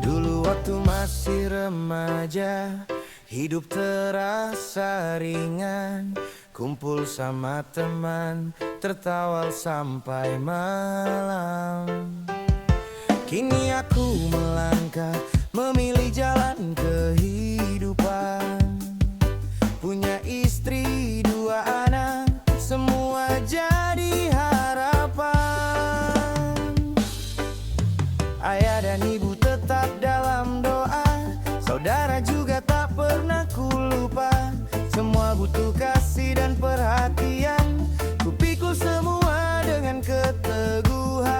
Dulu waktu masih remaja, hidup terasa ringan. Kumpul sama teman, tertawa sampai malam. Kini aku melangkah, memilih jalan kehidupan. Punya istri, 2 anak, semua jadi harapan. Ayah dan ibu tetap dalam doa, saudara juga tak pernah ku lupa. Semua butuh kasih dan perhatian, ku pikul semua dengan keteguhan.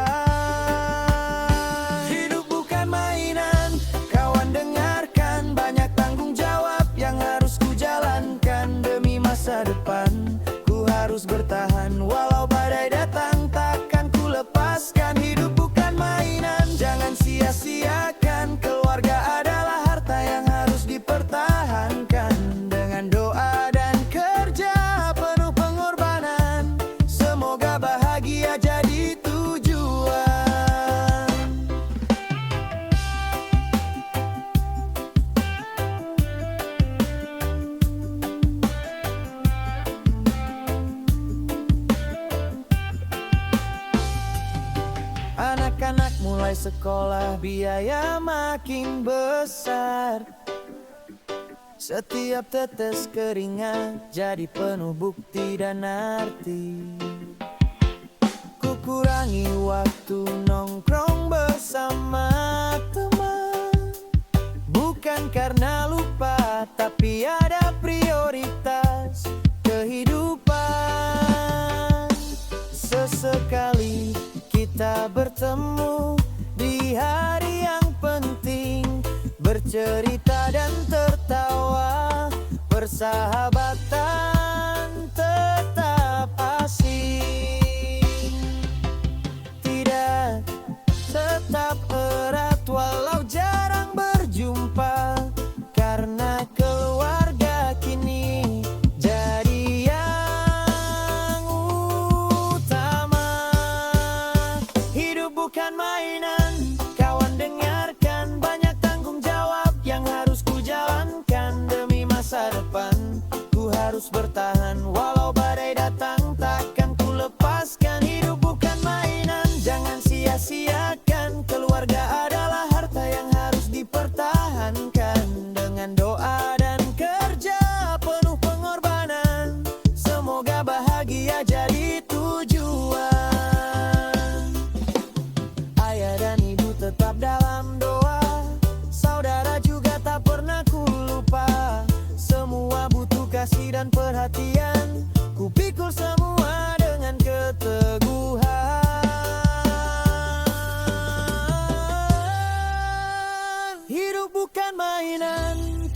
Hidup bukan mainan, kawan dengarkan. Banyak tanggung jawab yang harus ku jalankan. Demi masa depan, ku harus bertahan. Walau badai datang, takkan ku lepaskan. Hidup bukan mainan, jangan sia-siakan. Keluarga adalah harta yang harus dipertahankan. Dengan doa dan kerja penuh pengorbanan, semoga bahagia jadi tujuan. Anak-anak mulai sekolah, biaya makin besar. Setiap tetes keringat jadi penuh bukti dan arti. Ku kurangi waktu nongkrong bersama teman, bukan karena lupa, tapi ada prioritas kehidupan. Sesekali kita bertemu di hari yang penting, bercerita dan tertawa, persahabatan tetap asing. Tidak tetap erat walau jarang berjumpa, karena keluarga kini jadi yang utama. Hidup bukan mainan, kawan dengarkan. Banyak tanggung jawab yang harus ku jalankan. Demi masa depan, ku harus bertahan. Walau badai datang, takkan ku lepaskan. Hidup bukan mainan, jangan sia-siakan. Keluarga adalah harta yang harus dipertahankan. Dengan doa dan kerja penuh pengorbanan, semoga bahagia jadi tujuan. Ayah dan ibu tetap dalam doa,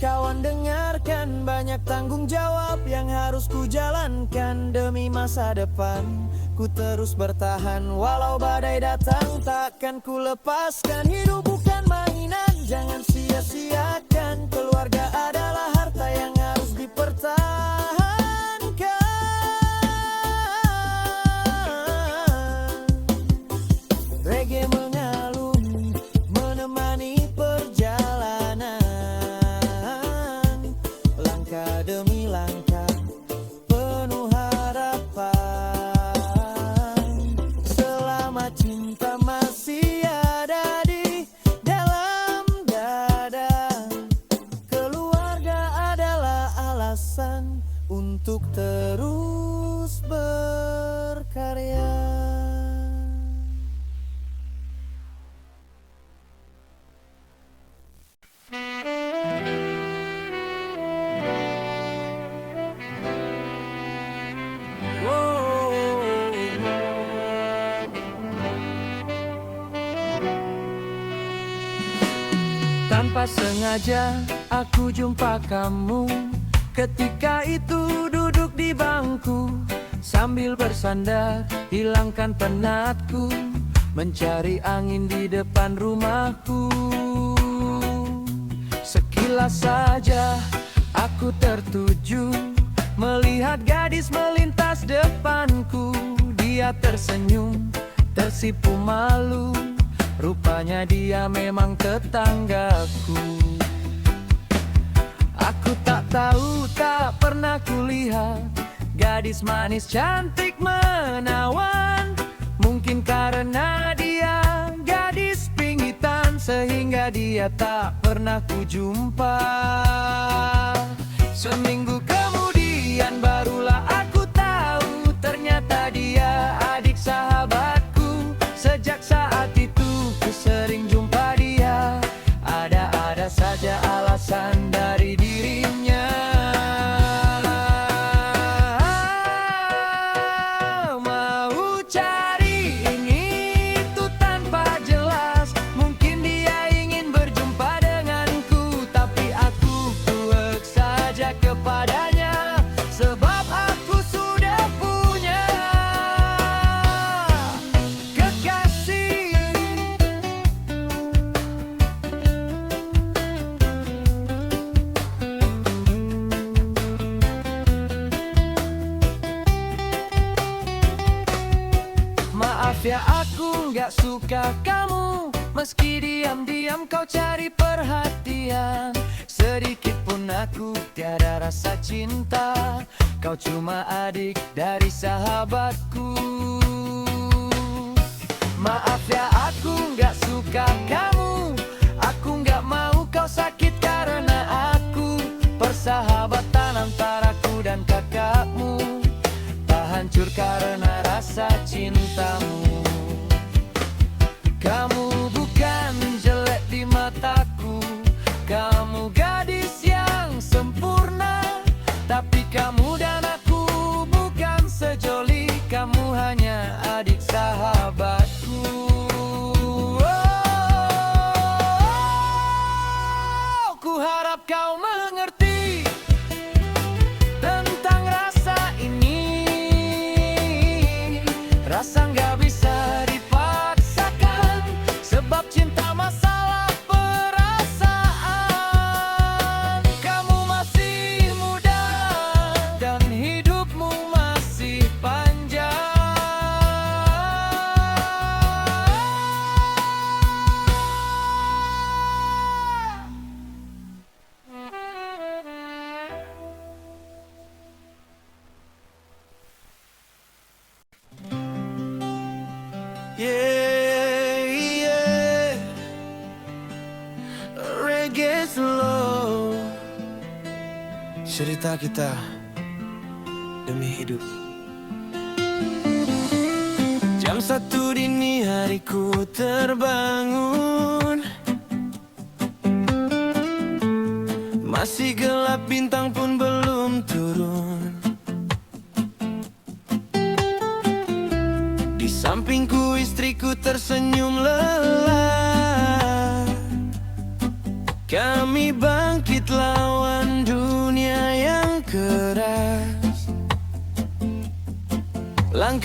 kawan dengarkan, banyak tanggung jawab yang harus ku jalankan. Demi masa depan ku terus bertahan, walau badai datang takkan ku lepaskan. Hidup bukan mainan, jangan sia-siakan. Keluarga adalah harta yang harus dipertahankan. Reggae mengalun, menemani perjalanan, langkah demi langkah penuh harapan. Selama cinta masih ada di dalam dada, keluarga adalah alasan untuk terus berkarya. Tanpa sengaja aku jumpa kamu, ketika itu duduk di bangku, sambil bersandar hilangkan penatku, mencari angin di depan rumahku. Sekilas saja aku tertuju, melihat gadis melintas depanku. Dia tersenyum, tersipu malu, rupanya dia memang tetanggaku. Aku tak tahu, tak pernah kulihat gadis manis cantik menawan. Mungkin karena dia gadis pinggitan, sehingga dia tak pernah kujumpa. Seminggu kemudian barulah aku tahu, ternyata dia adik sahabatku. Sejak saat itu ku sering jumpa dia, ada-ada saja alasan dari dirinya. Mau cari ini itu tanpa jelas, mungkin dia ingin berjumpa denganku, tapi aku cuek saja kepadanya, sebab aku sudah punya kekasih. Maaf ya, aku nggak suka kamu, meski diam-diam kau cari perhatian. Sedikit pun aku tiada rasa cinta, kau cuma adik dari sahabatku. Maaf ya, aku nggak suka kamu, aku nggak mau kau sakit karena aku. Persahabatan antaraku dan kakakmu tak hancur karena rasa cintamu. Kamu bukan jelek di mataku, kamu gadis yang sempurna, tapi kamu dan aku bukan sejoli, kamu hanya adik sahabatku. Ku harap kau mengerti tentang rasa ini, rasa nggak bisa dipaksakan, sebab cinta masalah perasaan. Kamu masih muda dan hidupmu masih panjang. Yeah, yeah. Reggae slow, cerita kita demi hidup. Jam 1 dini hari ku terbangun, masih gelap, bintang pun belum turun. Di sampingku istriku tersenyum lelah, kami bangkitlah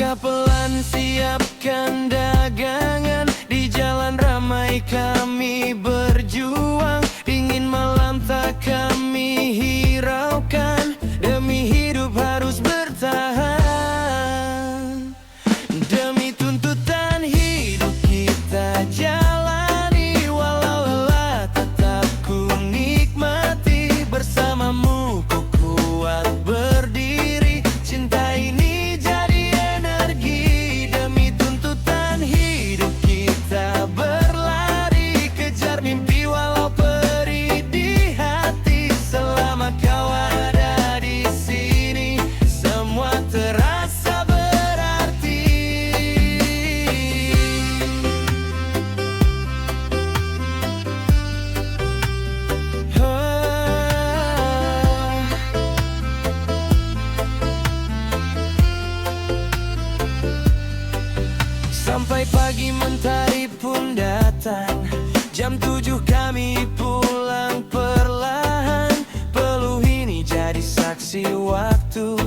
Langkah pelan siapkan dagangan, di jalan ramai kami berjuang. Dingin malam tak kami hiraukan, demi hidup harus bertahan. Demi tuntutan hidup kita jalani, walau lelah tetap ku nikmati. Bersamamu ku kuat berdiri, cinta ini jadi energi. Demi tuntutan hidup kita berlari, kejar mimpi walau perih di hati. Selama kau ada di sini, semua terasa berarti. Sampai pagi mentari pun datang, jam 7 kami pulang perlahan. Peluh ini jadi saksi waktu,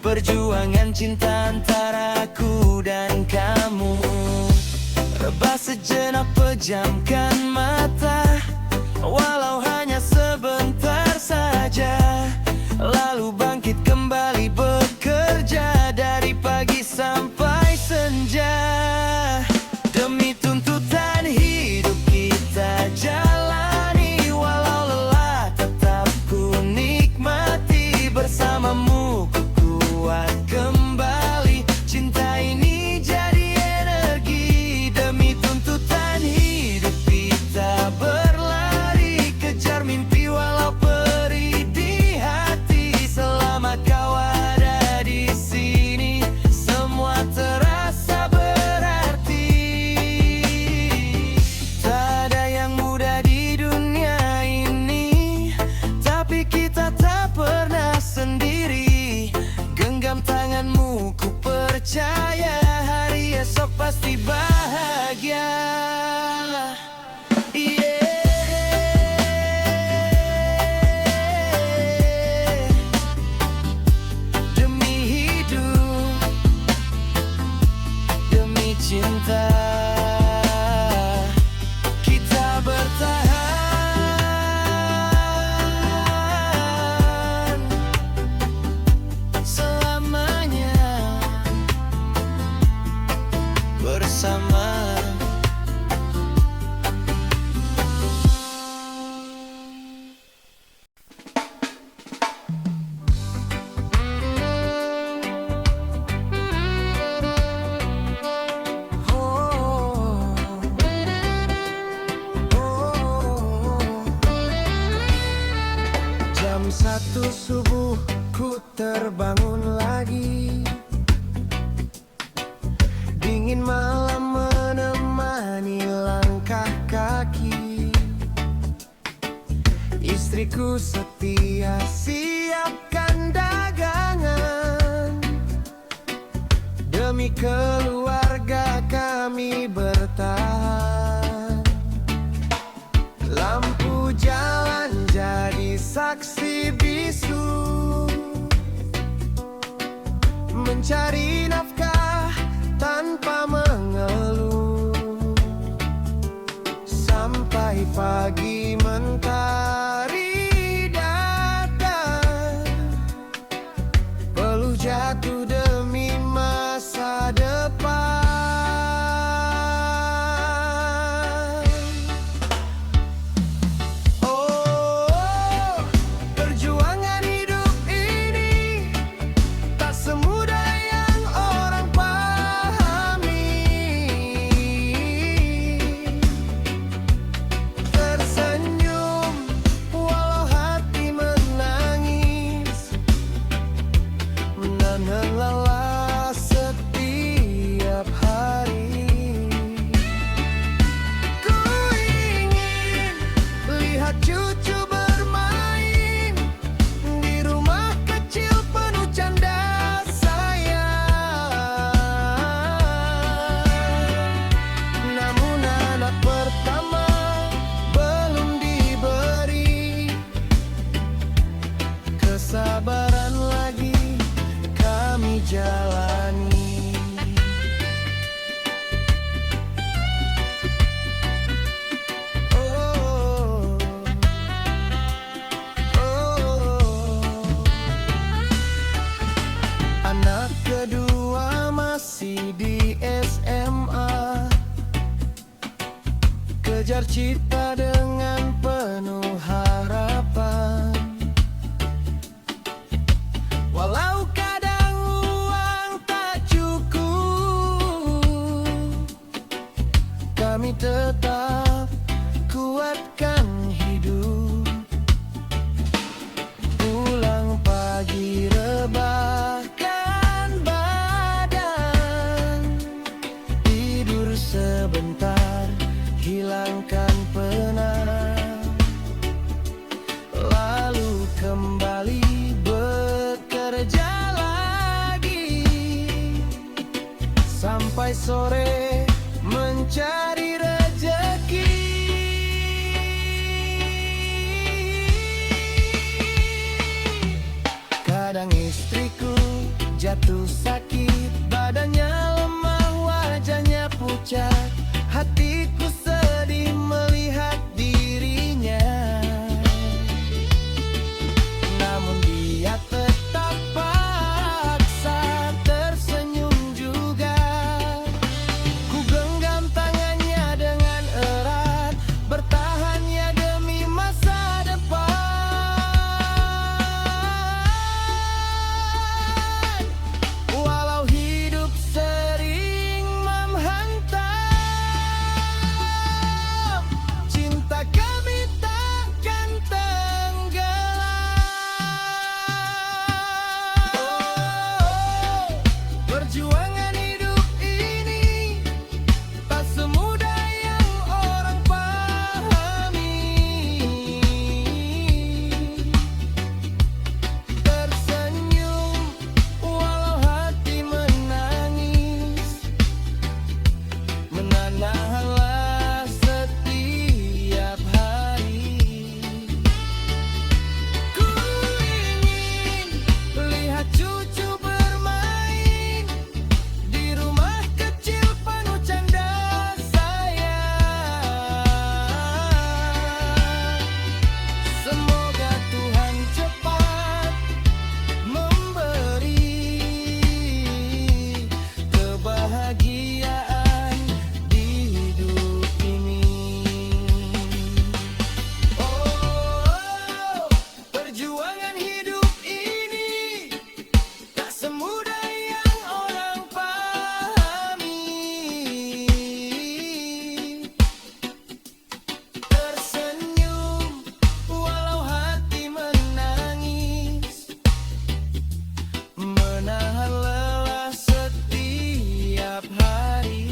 perjuangan cinta antara aku dan kamu. Rebah sejenak, pejamkan mata, walau hanya sebentar saja. Lalu bangkit kembali bekerja, dari pagi sampai senja. Demi tuntutan hidup kita jalani, walau lelah tetap ku nikmati. Bersamamu ku kuat kembali, cinta ini jadi energi. Demi tuntutan hidup kita berlari, kejar mimpi walau perih di hati. Selama kau ada di sini, semua terasa berarti. Tak ada yang mudah di dunia ini, tapi kita tak pernah sendiri. Genggam tanganmu, ku percaya hari esok pasti bahagia. Demi hidup, demi cinta, kita bertahan selamanya bersama. Jam 1 subuh ku terbangun lagi, dingin malam menemani langkah kaki. Istriku setia siapkan dagangan, demi keluarga kami bertahan. Lampu jalan jadi saksi bisu, mencari nafkah tanpa mengeluh. Sampai pagi mentari datang, peluh jatuh demi masa depan. Perjuangan hidup ini tak semudah yang orang pahami. Tersenyum walau hati menangis, menahan lelah setiap hari. Ku ingin lihat cucu bermain di rumah kecil penuh canda sayang. Namun anak pertama belum diberi, kesabaran lagi kami jalani. Mengejar cita dengan penuh harapan, walau kadang uang tak cukup, kami tetap kuatkan hidup. Pulang pagi rebahkan badan, tidur sebentar hilangkan penat, lalu kembali bekerja lagi sampai sore mencari rezeki. Kadang istriku jatuh sakit, badannya lemah, wajahnya pucat, hatiku sedih melihat dirinya. Namun dia tetap paksa tersenyum juga. Ku genggam tangannya dengan erat, bertahan ya demi masa depan. Walau hidup sering menghantam, cinta kami takkan tenggelam. Oh, perjuangan hidup ini tak semudah yang orang pahami. Tersenyum walau hati menangis, menahanlah setiap hari. Ku ingin lihat cucu bermain di rumah kecil penuh canda sayang. Semoga Tuhan cepat memberi kebahagiaan di hidup ini. Oh, perjuangan hidup ini tak semudah yang orang pahami. Tersenyum walau hati menangis, menahan lelah setiap hari.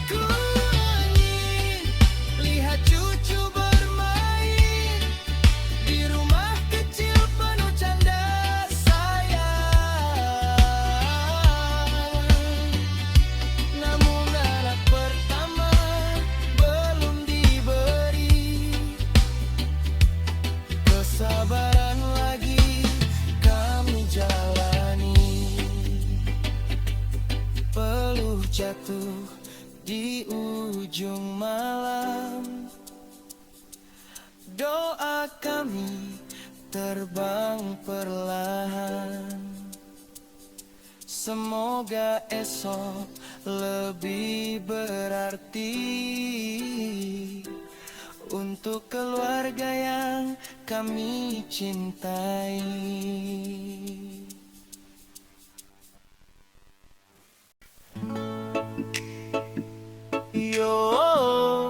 Ku ingin lihat cucu bermain di rumah kecil penuh canda sayang. Namun anak pertama belum diberi kesabaran lagi kami jalani. Peluh jatuh di ujung malam, doa kami terbang perlahan. Semoga esok lebih berarti untuk keluarga yang kami cintai. Yo,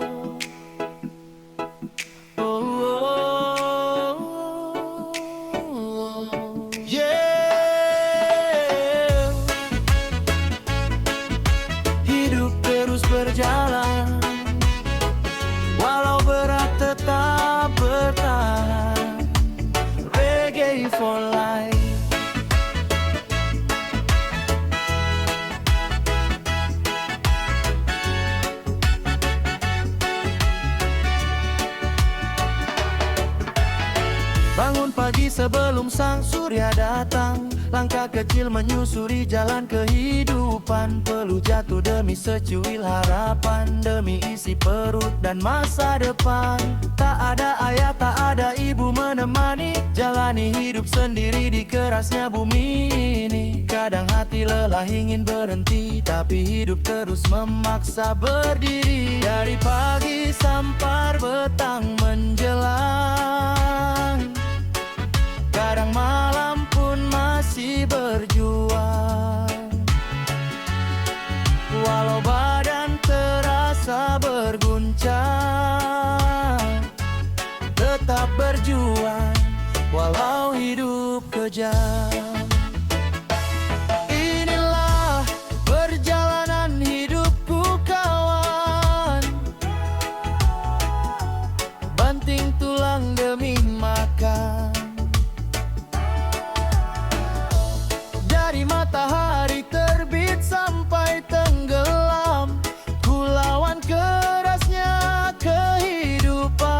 yeah. Hidup terus berjalan, walau berat tetap bertahan. Reggae for life. Bangun pagi sebelum sang surya datang, langkah kecil menyusuri jalan kehidupan. Peluh jatuh demi secuil harapan, demi isi perut dan masa depan. Tak ada ayah, tak ada ibu menemani, jalani Jalani hidup sendiri di kerasnya bumi ini. Kadang hati lelah ingin berhenti, tapi hidup terus memaksa berdiri. Dari pagi sampai petang menjelang, kadang malam pun masih berjuang. Walau badan terasa berguncang, tetap berjuang walau hidup kejam. Inilah perjalanan hidupku kawan, banting tulang demi makan. Dari matahari terbit sampai tenggelam, ku lawan kerasnya kehidupan.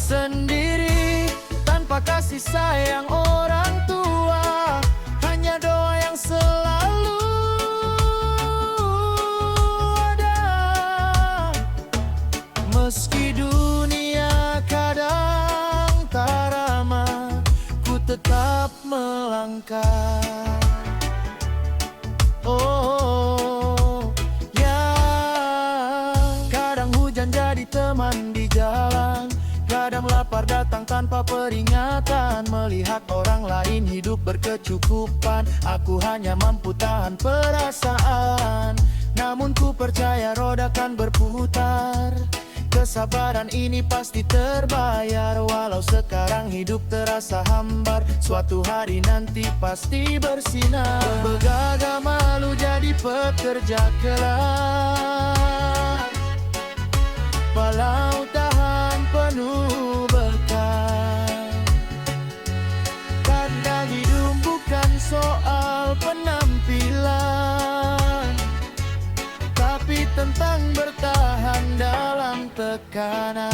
Sendiri tanpa kasih sayang orang tua, hanya doa yang selalu ada. Meski dunia kadang tak ramah, ku tetap melangkah. Oh, ya. Kadang hujan jadi teman di jalan, kadang lapar datang tanpa peringatan. Melihat orang lain hidup berkecukupan, aku hanya mampu tahan perasaan. Namun ku percaya roda kan berputar, kesabaran ini pasti terbayar. Walau sekarang hidup terasa hambar, suatu hari nanti pasti bersinar. Bergagah malu jadi pekerja kelas, walau tahan penuh bekas. Kadang hidup bukan soal penampilan, tapi tentang bertahan dalam tekanan.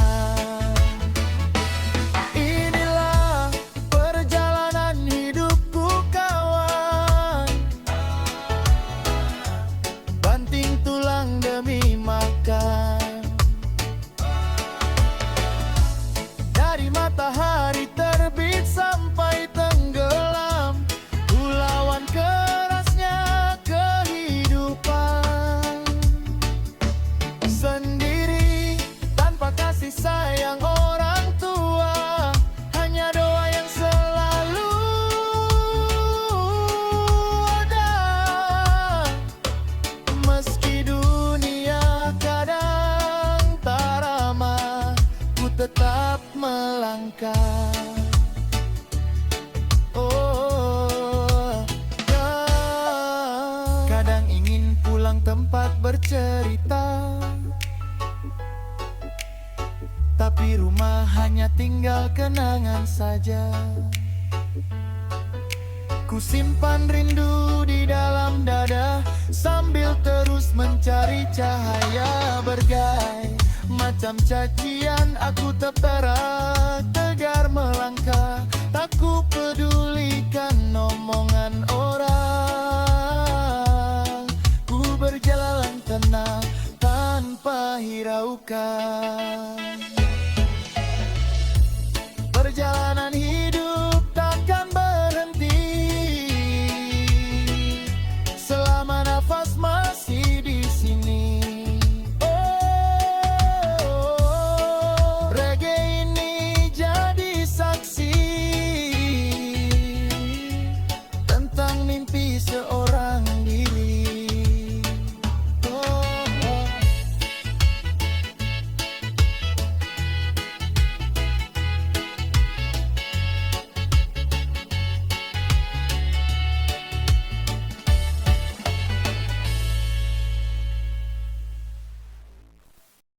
Inilah perjalanan hidupku kawan, banting tulang demi makan. Dari matahari terbit sampai tenggelam, ku lawan kerasnya kehidupan. Sendiri tanpa kasih sayang orang tua, hanya doa yang selalu ada. Meski dunia kadang tak ramah, ku tetap melangkah. Oh, ya. Kadang ingin pulang tempat bercerita, tapi rumah hanya tinggal kenangan saja. Ku simpan rindu di dalam dada, sambil terus mencari cahaya bergai. Macam cacian aku tertera, tegar melangkah, tak ku pedulikan omongan orang. Ku berjalan tenang tanpa hiraukan.